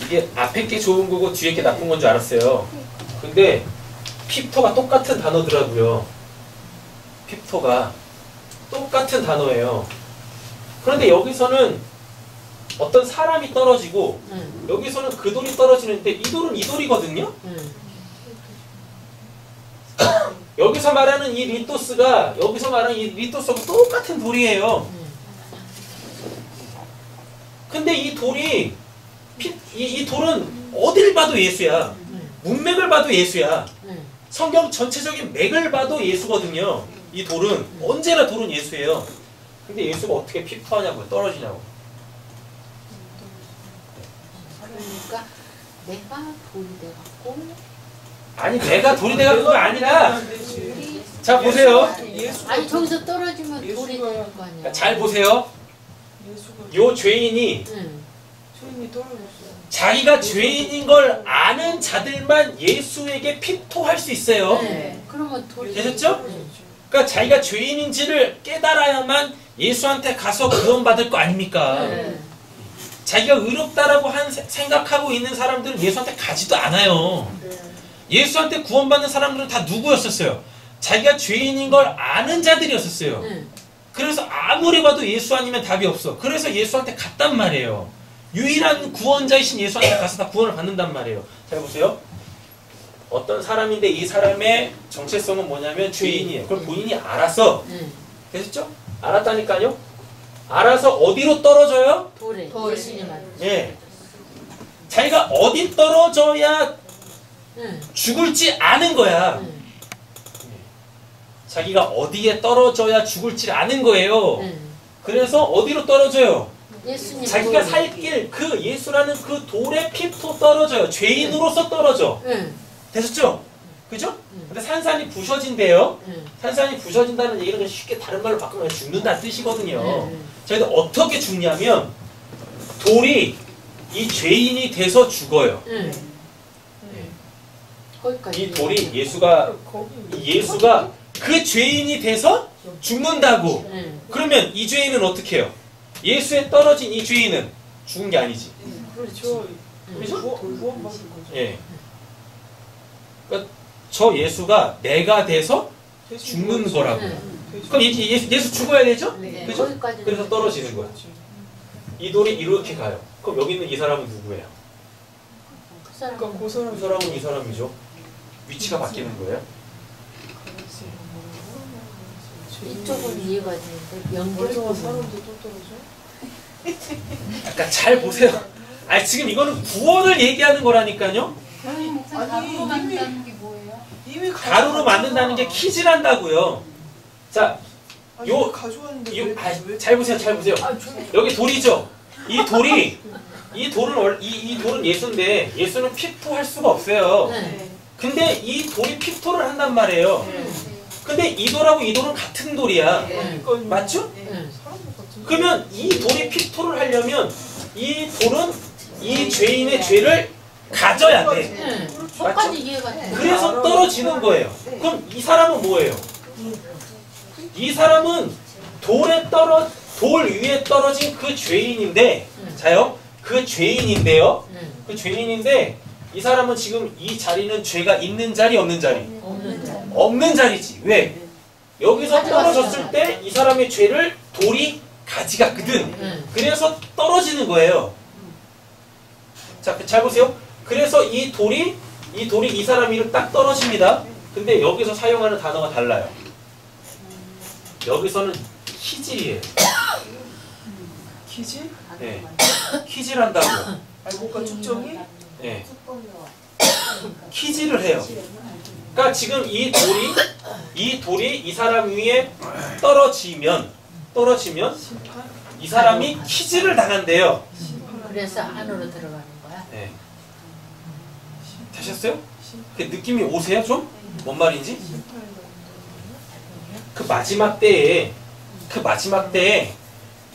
이게 앞에 게 좋은 거고 뒤에 게 나쁜 건 줄 알았어요. 근데 핍토가 똑같은 단어더라고요. 핍토가 똑같은 단어예요. 그런데 여기서는 어떤 사람이 떨어지고 응. 여기서는 그 돌이 떨어지는데 이 돌은 이 돌이거든요. 응. 여기서 말하는 이 리토스가 여기서 말하는 이 리토스하고 똑같은 돌이에요. 응. 근데 이 돌이 이 돌은 어딜 봐도 예수야. 응. 문맥을 봐도 예수야. 응. 성경 전체적인 맥을 봐도 예수거든요. 이 돌은 언제나 돌은 예수예요. 근데 예수가 어떻게 피프하냐고요? 떨어지냐고. 그러니까 내가 돌이 돼갖고 아니 내가 돌이 돼가지고가 아니라 우리 자 보세요. 예수가 아니 저기서 떨어지면 돌이 예수가- 되는 거 아니야? 잘 보세요. 예수가 요 죄인이 응. 죄인이 떨어졌어요. 자기가 죄인인 걸 아는 자들만 예수에게 피토할 수 있어요. 네. 그러면 돌이 되셨죠? 응. 그러니까 자기가 죄인인지를 깨달아야만 예수한테 가서 구원받을 거 아닙니까? 네. 자기가 의롭다라고 생각하고 있는 사람들은 예수한테 가지도 않아요. 네. 예수한테 구원받는 사람들은 다 누구였었어요? 자기가 죄인인 걸 아는 자들이었었어요. 응. 그래서 아무리 봐도 예수 아니면 답이 없어. 그래서 예수한테 갔단 말이에요. 유일한 구원자이신 예수한테 가서 다 구원을 받는단 말이에요. 잘 보세요. 어떤 사람인데 이 사람의 정체성은 뭐냐면 죄인이에요. 그걸 본인이 알아서 응. 되셨죠? 알았다니까요. 알아서 어디로 떨어져요? 돌에 돌에. 예수님한테. 예. 자기가 어디 떨어져야 응. 죽을지 아는 거야. 응. 자기가 어디에 떨어져야 죽을지 아는 거예요. 응. 그래서 어디로 떨어져요? 예수님 자기가 돌에. 살 길 그 예수라는 그 돌에 피토 떨어져요. 죄인으로서 떨어져. 응. 되셨죠? 그죠? 응. 근데 산산이 부서진대요. 응. 산산이 부서진다는 얘기는 그냥 쉽게 다른 말로 바꾸면 죽는다는 뜻이거든요. 응. 저희도 어떻게 죽냐면 돌이 이 죄인이 돼서 죽어요. 응. 거기까지. 이 돌이 예수가 그 죄인이 돼서 죽는다고. 응. 그러면 이 죄인은 어떻게 해요? 예수에 떨어진 이 죄인은 죽은 게 아니지. 그렇죠. 그죠? 구원받은 거죠. 예. 그러니까 저 예수가 내가 돼서 죽는 거라고. 응. 그럼 예수 죽어야 되죠? 네. 그죠? 거기까지는 그래서 떨어지는 거야. 이 돌이 이렇게 가요. 그럼 여기 있는 이 사람은 누구예요? 그 사람. 그러니까 그 사람 이 사람은 이 사람이죠. 위치가 바뀌는 거예요. 이쪽은 이해가 되는데 연결 멀쩡한 부분. 사람도 또 떨어져? 약간 잘 보세요. 아니 지금 이거는 구원을 얘기하는 거라니까요. 아니 가루로 만든다는 게 뭐예요? 이미 가루로 만든다는 게 키질한다고요. 자, 요- 가져왔는데 잘 보세요, 잘 보세요. 여기 돌이죠. 이 돌이 이 돌은 예수인데 예수는 피토할 수가 없어요. 네. 근데 이 돌이 피토를 한단 말이에요. 근데 이 돌하고 이 돌은 같은 돌이야. 맞죠? 응. 사람도 같은 그러면 이 돌이 피토를 하려면 이 돌은 이 죄인의 죄를 가져야 돼. 응. 저까지 이해가 돼. 그래서 떨어지는 거예요. 그럼 이 사람은 뭐예요? 이 사람은 돌 위에 떨어진 그 죄인인데, 자요? 그 죄인인데요. 응. 그 죄인인데 이 사람은 지금 이 자리는 죄가 있는 자리 없는 자리? 없는 자. 없는 자리지. 왜? 여기서 떨어졌을 때 이 사람의 죄를 돌이 가져갔거든. 응. 그래서 떨어지는 거예요. 자, 잘 보세요. 그래서 이 돌이 이 사람 위로 딱 떨어집니다. 근데 여기서 사용하는 단어가 달라요. 여기서는 키질이에요. 기지? 네. 키질한다고. 아니 뭔가 축정이? 네. 키질을 해요. 그러니까 지금 이 돌이 이 사람 위에 떨어지면 심판? 이 사람이 키질을 당한대요. 그래서 안으로 들어가는 거야. 네. 되셨어요? 그 느낌이 오세요 좀? 뭔 말인지? 그 마지막 때에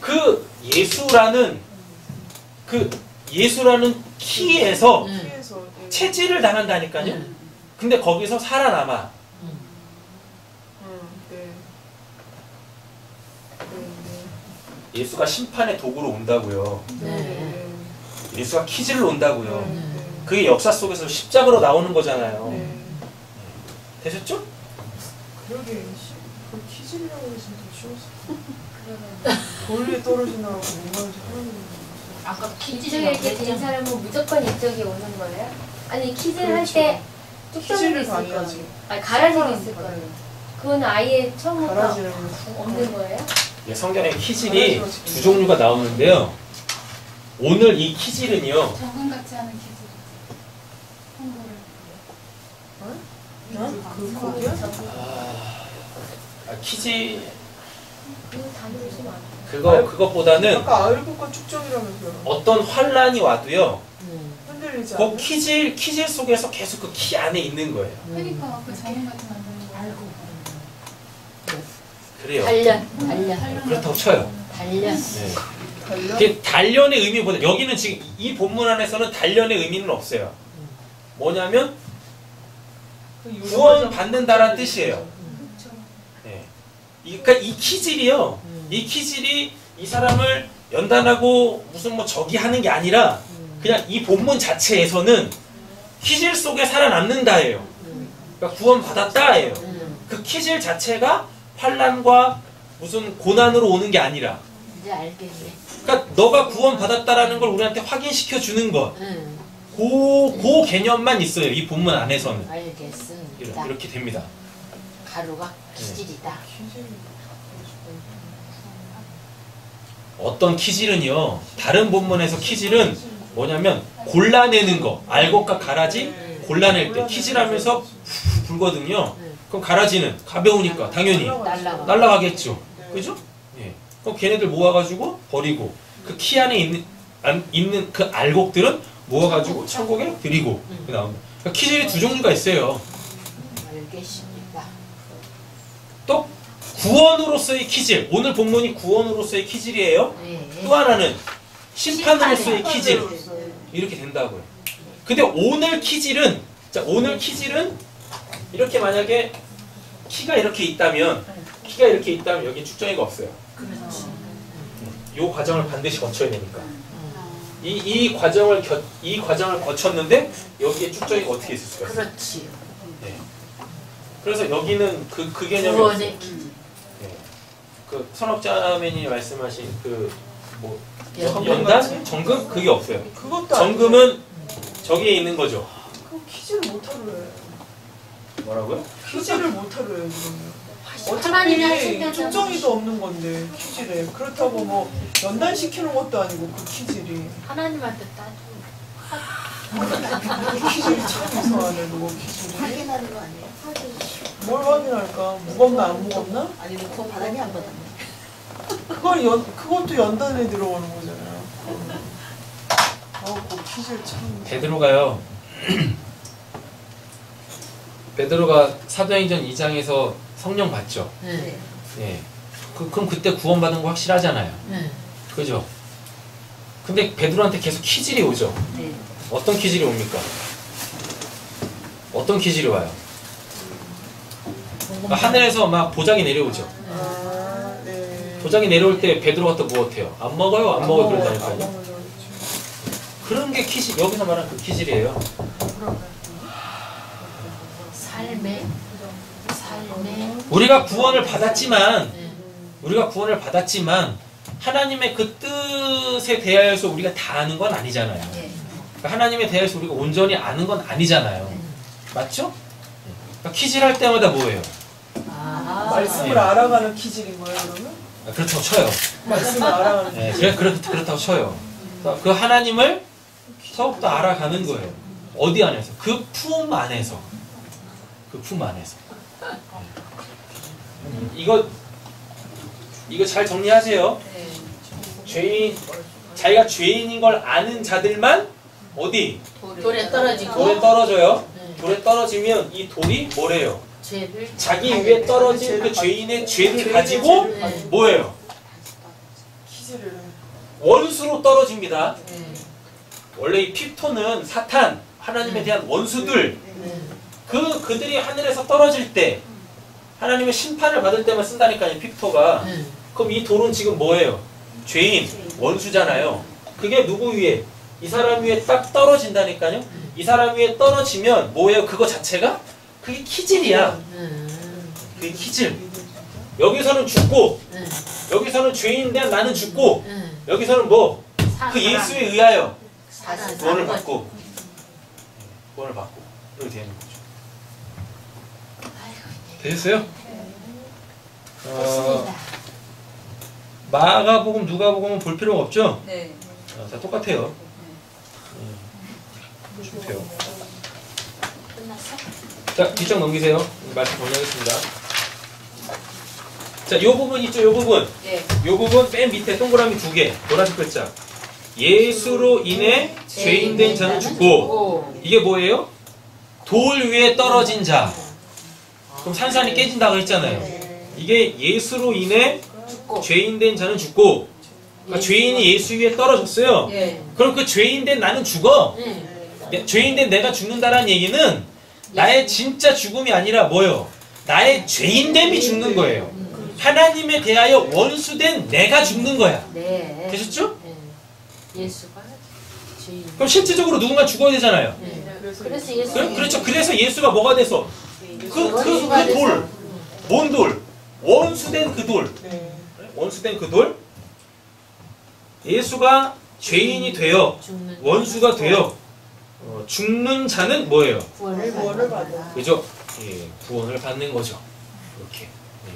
그 예수라는 예수라는 키에서 응. 피해서 체질을 당한다니까요. 응. 근데 거기서 살아남아. 응. 네. 예수가 심판의 도구로 온다고요. 네. 예수가 키질로 온다고요. 네. 그게 역사 속에서 십자가로 나오는 거잖아요. 네. 되셨죠? 그러게 그 키즈라고 했으면 더 쉬웠어. 돌 위에 떨어지나 뭔가 하는 아까 이쪽에 이렇게 된 사람은 무조건 이쪽이 오는 거예요? 아니 키즈를 할 때 뚝뚝이도 키즈를 있을 거예요. 당해야지. 아니 가라지도 있을 거예요. 그건 아예 처음부터 가라지를 없는 거예요? 예, 성경에 키질이 두 종류가 나오는데요. 오늘 이 키질은요. 적응 같지 않은 기술. 홍보를. 그 거기야? 키질 그거 단어를 쓰면 안 돼. 그것보다는 아까 아율국과 축정이라면서요. 어떤 환란이 와도요. 응. 흔들리지 않아? 그 키질 속에서 계속 그 키 안에 있는 거예요. 그러니까 그 적응 같이 만드는 거. 알고 그래요. 단련 그렇다고 쳐요. 단련. 네. 달려? 그 단련의 의미보다 여기는 지금 이 본문 안에서는 단련의 의미는 없어요. 뭐냐면 구원 받는다라는 뜻이에요. 네. 그러니까 이 키질이요. 이 키질이 이 사람을 연단하고 무슨 뭐 저기 하는 게 아니라 그냥 이 본문 자체에서는 키질 속에 살아남는다예요. 그러니까 구원 받았다예요. 그 키질 자체가 환란과 무슨 고난으로 오는 게 아니라. 이제 알겠네. 그러니까 너가 구원 받았다라는 걸 우리한테 확인시켜 주는 것. 응. 그 개념만 있어요. 이 본문 안에서는. 알겠습니다. 이렇게 됩니다. 가루가 기질이다. 어떤 키질은요. 다른 본문에서 키질은 뭐냐면 골라내는 거. 알곡과 가라지 골라낼 때 키질하면서 불거든요. 그럼 가라지는 가벼우니까 당연히 날아가겠죠. 그죠? 예. 그럼 걔네들 모아가지고 버리고 그 키 안에 있는 그 알곡들은 모아가지고 천국에 드리고 나옵니다. 그러니까 키질이 두 종류가 있어요. 알겠습니다. 또 구원으로서의 키질. 오늘 본문이 구원으로서의 키질이에요. 네. 또 하나는 심판으로서의 키질. 심판으로서의. 이렇게 된다고요. 근데 오늘 키질은 이렇게 만약에 키가 이렇게 있다면 여기 축정이가 없어요. 이 과정을 반드시 거쳐야 되니까. 이 과정을 거쳤는데 여기에 축정이가 어떻게 있을 수가 있어요? 그렇지. 네. 그래서 여기는 그 개념이 구원의 없어요. 기질. 네. 그 선업자매님이 말씀하신 그 뭐 정금 연단? 같이? 정금? 그게 없어요. 그것도 정금은 저기에 있는 거죠. 그럼 키즈를 못하러 해. 뭐라고요? 키즈를 못하러 해 그러면. 하나님이 어차피 하신다잖아. 축정이도 없는 건데 키즈래. 그렇다고 뭐 연단시키는 것도 아니고 그 키즈리. 하나님한테 따져. 키즈리 참 이상하네 그거 키즈리. 확인하는 거 아니에요? 뭘 확인할까? 무겁나 안 무겁나? 아니면 그거 받았냐 안 받았냐? 그것도 연단에 들어오는 거잖아요. 그 키즈리 참. 베드로가요. 베드로가 사도행전 2장에서 성령 받죠. 네. 예. 그럼 그때 구원받은 거 확실하잖아요. 네. 그죠? 근데 베드로한테 계속 키질이 오죠. 네. 어떤 키질이 옵니까? 어떤 키질이 와요? 그러니까 하늘에서 막 보자기 내려오죠. 아, 네. 보자기 내려올 때 베드로가 또 뭐 어때요? 안 먹어요? 안 먹어요? 그러다니까요. 그런 게 키질, 여기서 말하는 그 키질이에요. 삶의 우리가 구원을 받았지만 네. 하나님의 그 뜻에 대하여서 우리가 다 아는 건 아니잖아요. 그러니까 하나님에 대해서 우리가 온전히 아는 건 아니잖아요. 맞죠? 그러니까 키질할 때마다 뭐예요? 말씀을 알아가는 키질인 거예요 그러면? 그렇다고 쳐요. 말씀을 알아가는 네, 키질. 그렇다고 쳐요. 그러니까 그 하나님을 더욱더 알아가는 거예요. 어디 안에서? 그 품 안에서. 이거 잘 정리하세요. 자기가 죄인인 걸 아는 자들만 어디? 돌에 떨어지고 돌에 떨어져요. 네. 돌에 떨어지면 이 돌이 뭐래요? 죄를 자기 위에 떨어진 그 죄인의 죄를 가지고 네. 뭐예요? 키질을 해. 원수로 떨어집니다. 네. 원래 이 핍토는 사탄, 하나님에 대한 원수들, 네. 그들이 하늘에서 떨어질 때 하나님의 심판을 받을 때만 쓴다니까요. 핍토가. 네. 그럼 이 돌은 지금 뭐예요? 죄인, 원수잖아요. 그게 누구 위에? 이 사람 위에 딱 떨어진다니까요. 이 사람 위에 떨어지면 뭐예요? 그거 자체가? 그게 키질이야. 그게 키질. 여기서는 죽고, 여기서는 죄인인데 나는 죽고, 여기서는 뭐? 그 예수에 의하여 구원을 받고, 구원을 받고 이렇게 되는 거죠. 되셨어요? 마가복음, 누가복음은 볼 필요가 없죠? 네. 다 똑같아요. 좋대요. 끝났어? 자, 뒷장 넘기세요. 말씀 정리하겠습니다. 자, 요 부분 있죠? 요 부분. 네. 요 부분 맨 밑에 동그라미 2개, 노란색 글자. 예수로 인해 죄인 된 자는 죽고. 이게 뭐예요? 돌 위에 떨어진 자. 그럼 산산이 깨진다고 했잖아요. 이게 예수로 인해 죽고. 죄인 된 자는 죽고. 그러니까 죄인이 예수 위에 떨어졌어요. 예. 그럼 그 죄인 된 나는 죽어. 네. 죄인 된 내가 죽는다라는 얘기는 나의 진짜 죽음이 아니라 뭐요? 나의 죄인됨이 죽는 거예요. 하나님에 대하여 원수된 내가 죽는 거야. 네. 되셨죠? 네. 예수가 죄인. 그럼 실질적으로 누군가 죽어야 되잖아요. 네. 그래서 예수. 그렇죠. 그래서 예수가 뭐가 돼서 그 원수가 돼서. 돌, 뭔 돌? 원수된 그 돌. 네. 원수된 그 돌. 예수가 죄인이 되어 죽는 원수가 되어 죽는 자는 뭐예요? 구원을 받아. 그죠? 예, 구원을 받는 거죠. 이렇게. 예.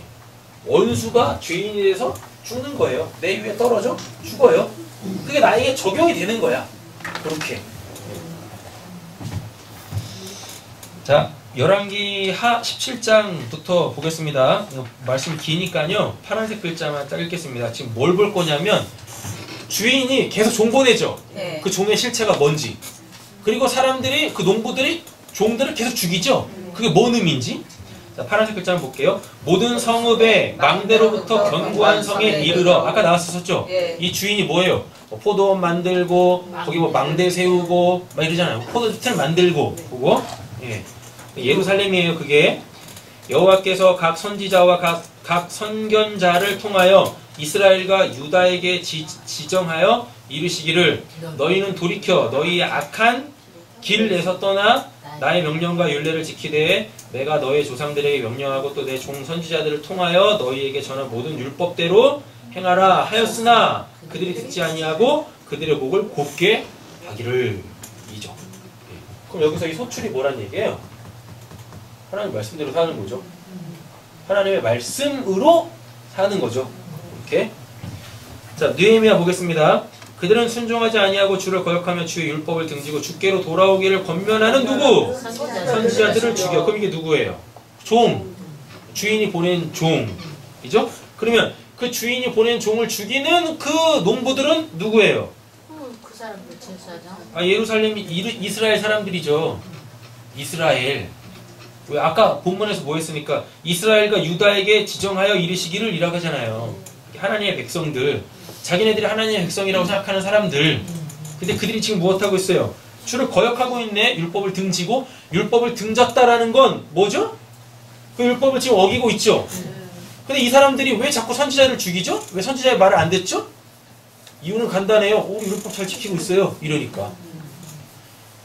원수가 죄인이 돼서 죽는 거예요. 내 위에 떨어져 죽어요. 그게 나에게 적용이 되는 거야. 그렇게. 자, 열왕기 하 17장부터 보겠습니다. 말씀 기니까요. 파란색 글자만 딱 읽겠습니다. 지금 뭘 볼 거냐면 주인이 계속 종 보내죠. 네. 그 종의 실체가 뭔지. 그리고 사람들이, 그 농부들이 종들을 계속 죽이죠. 그게 뭔 의미인지. 자, 파란색 글자 한번 볼게요. 모든 성읍의 망대로부터 견고한 성에 이르러. 아까 나왔었죠? 예. 이 주인이 뭐예요? 뭐 포도원 만들고, 거기 뭐 망대 세우고, 막 이러잖아요. 포도밭을 만들고, 그거. 예. 예루살렘이에요, 그게. 여호와께서 각 선지자와 각 선견자를 통하여 이스라엘과 유다에게 지정하여 이르시기를 너희는 돌이켜 너희의 악한 길에서 떠나 나의 명령과 율례를 지키되 내가 너의 조상들에게 명령하고 또 내 종 선지자들을 통하여 너희에게 전한 모든 율법대로 행하라 하였으나 그들이 듣지 아니하고 그들의 목을 곱게 하기를. 이죠. 그럼 여기서 이 소출이 뭐란 얘기예요? 하나님 말씀대로 사는 거죠. 하나님의 말씀으로 사는 거죠. 이렇게. 자, 느헤미야 보겠습니다. 그들은 순종하지 아니하고 주를 거역하며 주의 율법을 등지고 주께로 돌아오기를 권면하는 누구? 선지자들을 죽여. 그럼 이게 누구예요? 종. 주인이 보낸 종이죠? 그러면 그 주인이 보낸 종을 죽이는 그 농부들은 누구예요? 그 사람들 제사장. 아, 예루살렘이 이스라엘 사람들이죠. 이스라엘. 왜 아까 본문에서 뭐 했으니까 이스라엘과 유다에게 지정하여 이르시기를 이라고 하잖아요. 하나님의 백성들, 자기네들이 하나님의 백성이라고 생각하는 사람들. 근데 그들이 지금 무엇하고 있어요? 주를 거역하고 있네. 율법을 등지고. 율법을 등졌다라는 건 뭐죠? 그 율법을 지금 어기고 있죠. 근데 이 사람들이 왜 자꾸 선지자를 죽이죠? 왜 선지자의 말을 안 듣죠? 이유는 간단해요. 오, 율법 잘 지키고 있어요. 이러니까.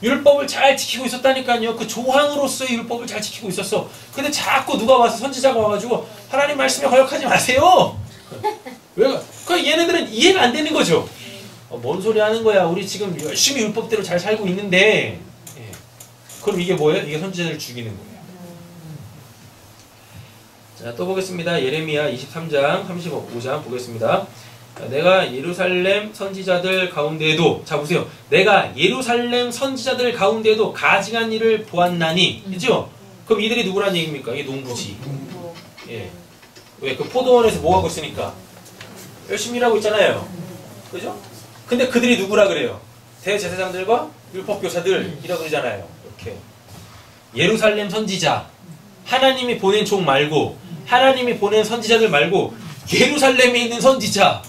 율법을 잘 지키고 있었다니까요. 그 조항으로서의 율법을 잘 지키고 있었어. 근데 자꾸 누가 와서 선지자가 와가지고 하나님 말씀에 거역하지 마세요. 왜? 그 얘네들은 이해가 안 되는 거죠. 뭔 소리 하는 거야. 우리 지금 열심히 율법대로 잘 살고 있는데. 예. 그럼 이게 뭐예요? 이게 선지자를 죽이는 거예요. 자, 또 보겠습니다. 예레미야 23장 35장 보겠습니다. 내가 예루살렘 선지자들 가운데에도, 자 보세요. 내가 예루살렘 선지자들 가운데에도 가증한 일을 보았나니, 그죠? 그럼 이들이 누구란 얘기입니까? 이게 농부지. 예. 왜? 그 포도원에서 뭐 하고 있으니까 열심히 일하고 있잖아요. 그죠? 근데 그들이 누구라 그래요? 대제사장들과 율법교사들이라고 그러잖아요. 이렇게. 예루살렘 선지자. 하나님이 보낸 종 말고, 하나님이 보낸 선지자들 말고, 예루살렘에 있는 선지자.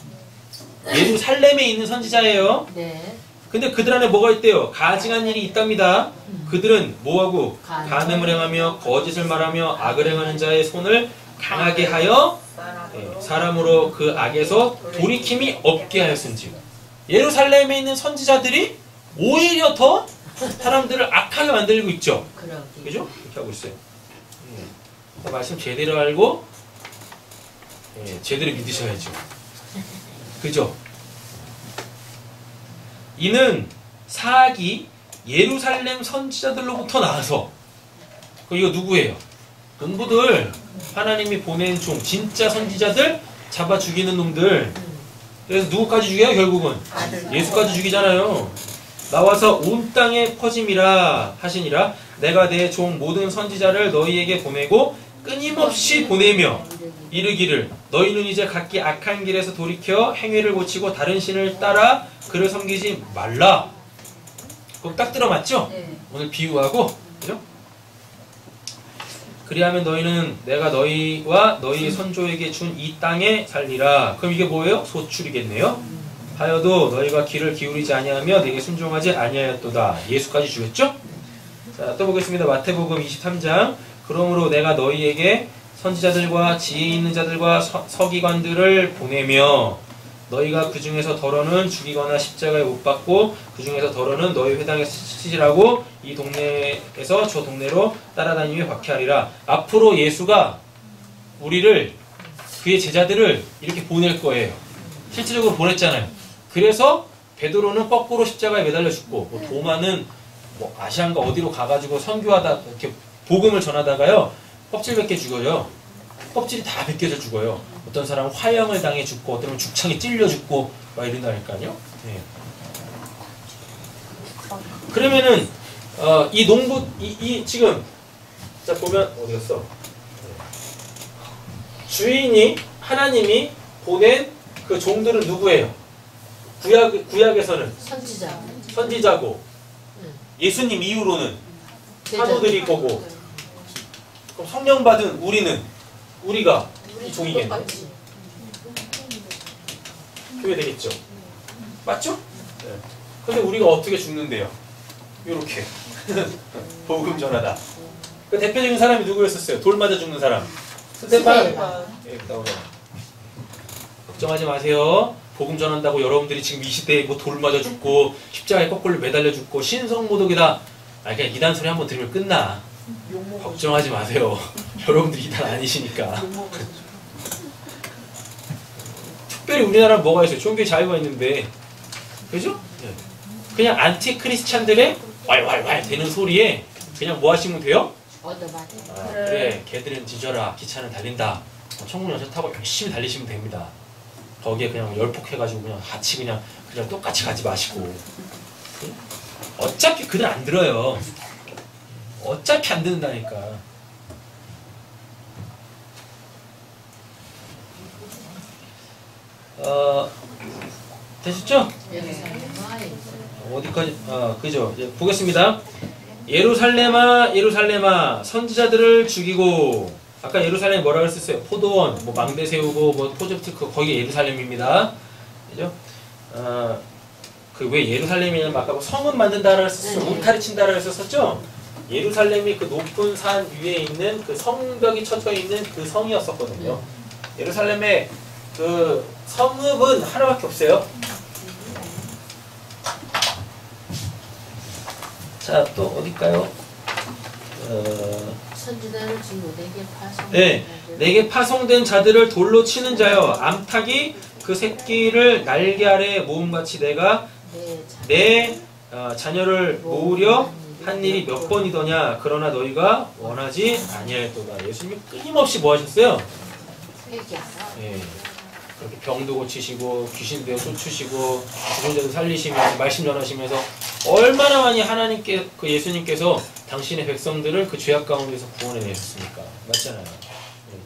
예루살렘에 있는 선지자예요. 네. 근데 그들 안에 뭐가 있대요? 가증한 일이 있답니다. 그들은 뭐하고? 간음을 행하며 거짓을 말하며 악을 행하는 자의 손을 강하게 하여 사람으로 그 악에서 돌이킴이 없게 하였은지. 예루살렘에 있는 선지자들이 오히려 더 사람들을 악하게 만들고 있죠. 그러게. 그죠? 이렇게 하고 있어요. 말씀 제대로 알고 제대로 믿으셔야죠. 그죠? 이는 사악이 예루살렘 선지자들로부터 나와서 이거 누구예요? 농부들 하나님이 보낸 종 진짜 선지자들 잡아 죽이는 놈들. 그래서 누구까지 죽여요? 결국은 예수까지 죽이잖아요. 나와서 온 땅에 퍼짐이라 하시니라. 내가 내 종 모든 선지자를 너희에게 보내고 끊임없이 보내며 이르기를 너희는 이제 각기 악한 길에서 돌이켜 행위를 고치고 다른 신을 따라 그를 섬기지 말라. 그거 딱 들어맞죠? 네. 오늘 비유하고, 그죠? 그리하면 너희는 내가 너희와 너희 선조에게 준 이 땅에 살리라. 그럼 이게 뭐예요? 소출이겠네요. 하여도 너희가 귀를 기울이지 아니하며 내게 순종하지 아니하였도다. 예수까지 주겠죠? 자, 또 보겠습니다. 마태복음 23장. 그러므로 내가 너희에게 선지자들과 지혜 있는 자들과 서기관들을 보내며 너희가 그 중에서 더러는 죽이거나 십자가에 못 박고 그 중에서 더러는 너희 회당에 치시라고 이 동네에서 저 동네로 따라다니며 박해하리라. 앞으로 예수가 우리를 그의 제자들을 이렇게 보낼 거예요. 실질적으로 보냈잖아요. 그래서 베드로는 거꾸로 십자가에 매달려 죽고 뭐 도마는 뭐 아시안가 어디로 가가지고 선교하다 이렇게 복음을 전하다가요 껍질 벗겨 죽어요. 껍질이 다 벗겨져 죽어요. 어떤 사람은 화형을 당해 죽고 어떤 사람은 죽창에 찔려 죽고 막 이런다니까요. 네. 그러면은 이 농부 이 지금 자 보면 어디 갔어? 주인이 하나님이 보낸 그 종들은 누구예요? 구약에서는 선지자. 선지자고 예수님 이후로는 사도들이 거고 그럼 성령 받은 우리가 이 종이겠네. 똑같이. 교회 되겠죠. 맞죠? 네. 근데 우리가 어떻게 죽는데요? 요렇게 복음 전하다. 그 대표적인 사람이 누구였었어요? 돌 맞아 죽는 사람. 스테반. 예, 나오네. 걱정하지 마세요. 복음 전한다고 여러분들이 지금 이 시대에 뭐 돌 맞아 죽고 십자가에 거꾸로 매달려 죽고 신성모독이다. 그냥 이단 소리 한번 들으면 끝나. 걱정하지 마세요. 여러분들이 이단 아니시니까. 특별히 우리나라는 뭐가 있어요? 종교의 자유가 있는데, 그죠? 그냥 안티 크리스찬들의 왈왈왈 되는 소리에 그냥 뭐 하시면 돼요? 얻어맞아. 아, 그래, 걔들은 뒤져라, 기차는 달린다. 천국 열차 타고 열심히 달리시면 됩니다. 거기에 그냥 열폭해가지고 그냥 같이 그냥 똑같이 가지 마시고. 어차피 그들 안 들어요. 어차피 안 듣는다니까. 되셨죠? 어디까지? 그죠? 이제 보겠습니다. 예루살렘아, 예루살렘아, 선지자들을 죽이고. 아까 예루살렘 뭐라 그랬었어요? 포도원, 뭐 망대 세우고, 뭐 프로젝트 거기 예루살렘입니다. 그죠? 그 왜 예루살렘이냐면 아까 뭐 성은 만든다라 했었죠. 울타리 친다라 했었죠. 예루살렘이 그 높은 산 위에 있는 그 성벽이 쳐져 있는 그 성이었었거든요. 예루살렘의 그 성읍은 하나밖에 없어요. 자, 또 어딜까요? 선지자를 지금 내게 파송. 네, 내게 파송된 자들을 돌로 치는 자여, 암탉이 그 새끼를 날개 아래 모음같이 내가 내 자녀를 모으려 한 일이 몇 번이더냐. 그러나 너희가 원하지 아니하였도다. 예수님이 끊임없이 뭐 하셨어요? 예, 그렇게 병도 고치시고 귀신도 쫓으시고 죽은 자도 살리시면서 말씀 전하시면서 얼마나 많이 하나님께 그 예수님께서 당신의 백성들을 그 죄악 가운데서 구원해내셨습니까? 맞잖아요. 예.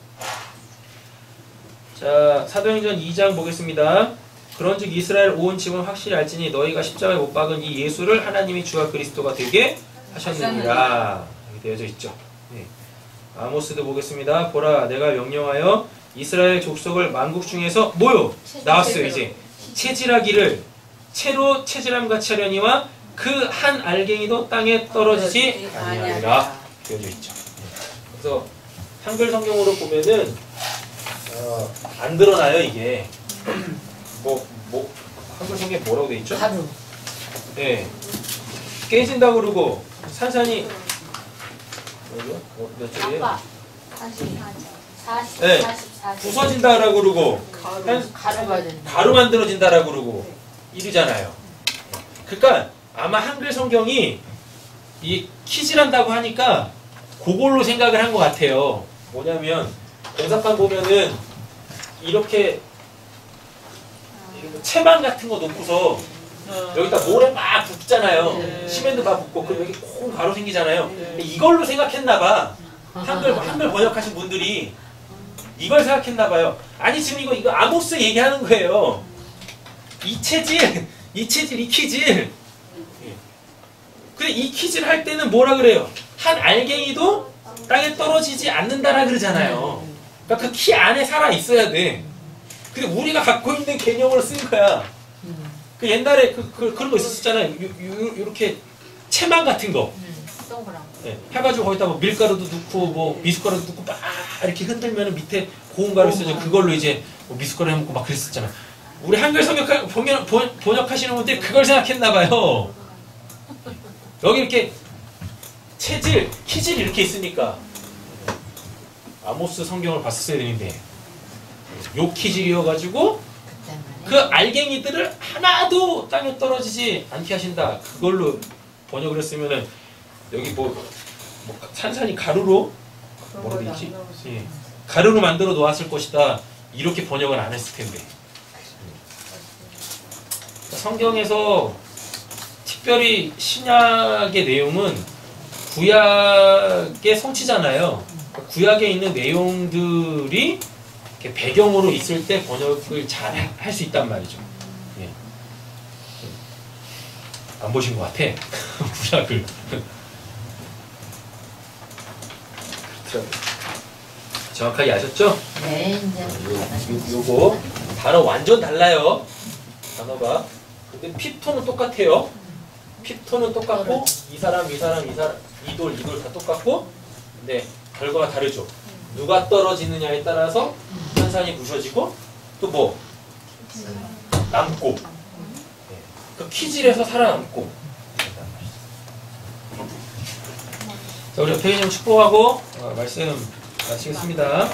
자, 사도행전 2장 보겠습니다. 그런즉 이스라엘 온 집은 확실히 알지니 너희가 십자가에 못 박은 이 예수를 하나님이 주와 그리스도가 되게 하셨느니라. 여기 되어져 있죠. 네. 아모스도 보겠습니다. 보라, 내가 명령하여 이스라엘 족속을 만국 중에서 뭐요? 나왔어요. 이제 체질하기를 채로 체질함 같이 하려니와 그 한 알갱이도 땅에 떨어지지 아니하리라 되어져 있죠. 그래서 한글 성경으로 보면은 안 드러나요 이게. 뭐 한글 성경에 뭐라고 돼 있죠? 가루. 네. 깨진다 그러고 산산이 몇 절이에요? 아빠. 40. 네. 44. 부서진다라고 그러고 가루가 된다. 가루 만들어진다라고 그러고 이러잖아요. 그러니까 아마 한글 성경이 이 키질한다고 하니까 그걸로 생각을 한 것 같아요. 뭐냐면 공사판 보면은 이렇게 채반 같은 거 놓고서 여기다 모래 막 붓잖아요. 시멘트 막 붓고 그럼 여기 콩 가루 생기잖아요. 이걸로 생각했나봐. 한글 번역하신 분들이 이걸 생각했나봐요. 아니 지금 이거 아모스 얘기하는 거예요. 이 체질, 이 키질. 근데 이 키질 할 때는 뭐라 그래요? 한 알갱이도 땅에 떨어지지 않는다라 그러잖아요. 그러니까 그 키 안에 살아 있어야 돼. 근데 우리가 갖고 있는 개념으로 쓴 거야. 그 옛날에 그런 거 있었잖아요. 요렇게 채망 같은 거. 동그란 거. 네, 해가지고 거기다 뭐 밀가루도 넣고 뭐 미숫가루도 넣고 막 이렇게 흔들면 밑에 고운 가루 있어져. 그걸로 이제 뭐 미숫가루 해먹고 막 그랬었잖아요. 우리 한글 번역하시는 분들이 그걸 생각했나봐요. 여기 이렇게 체질, 키질 이렇게 있으니까 아모스 성경을 봤었어야 되는데 요 키질이어가지고 그 알갱이들을 하나도 땅에 떨어지지 않게 하신다. 그걸로 번역을 했으면은 여기 뭐 산산이 가루로 뭐라고 돼 있지? 예. 가루로 만들어 놓았을 것이다. 이렇게 번역을 안 했을 텐데. 성경에서 특별히 신약의 내용은 구약의 성취잖아요. 구약에 있는 내용들이 이렇게 배경으로 있을 때 번역을 잘 할 수 있단 말이죠. 예. 안 보신 것 같아. 구약을. 정확하게 아셨죠? 네, 이제. 요거 단어 완전 달라요. 단어가. 근데 핍톤은 똑같아요. 핍톤은 똑같고 이 사람 이돌 다 똑같고 근데 결과가 다르죠. 누가 떨어지느냐에 따라서 산산이 부셔지고 또 뭐 남고 그 키질에서 살아남고. 자, 우리 회의님 축복하고 말씀 마치겠습니다.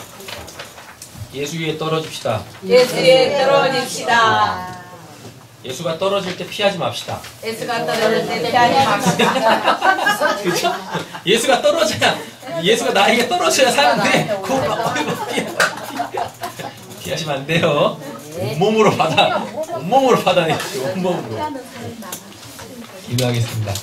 예수 위에 떨어집시다. 예수 위에 떨어집시다. 예수가 떨어질 때 피하지 맙시다. 예수가 떨어질 때 피하지 맙시다. 그렇죠? 예수가 떨어져야 예수가 나에게 떨어져야 사는데 그거 피하시면 안 돼요. 온몸으로 받아내십시오. 온몸으로. 기도하겠습니다.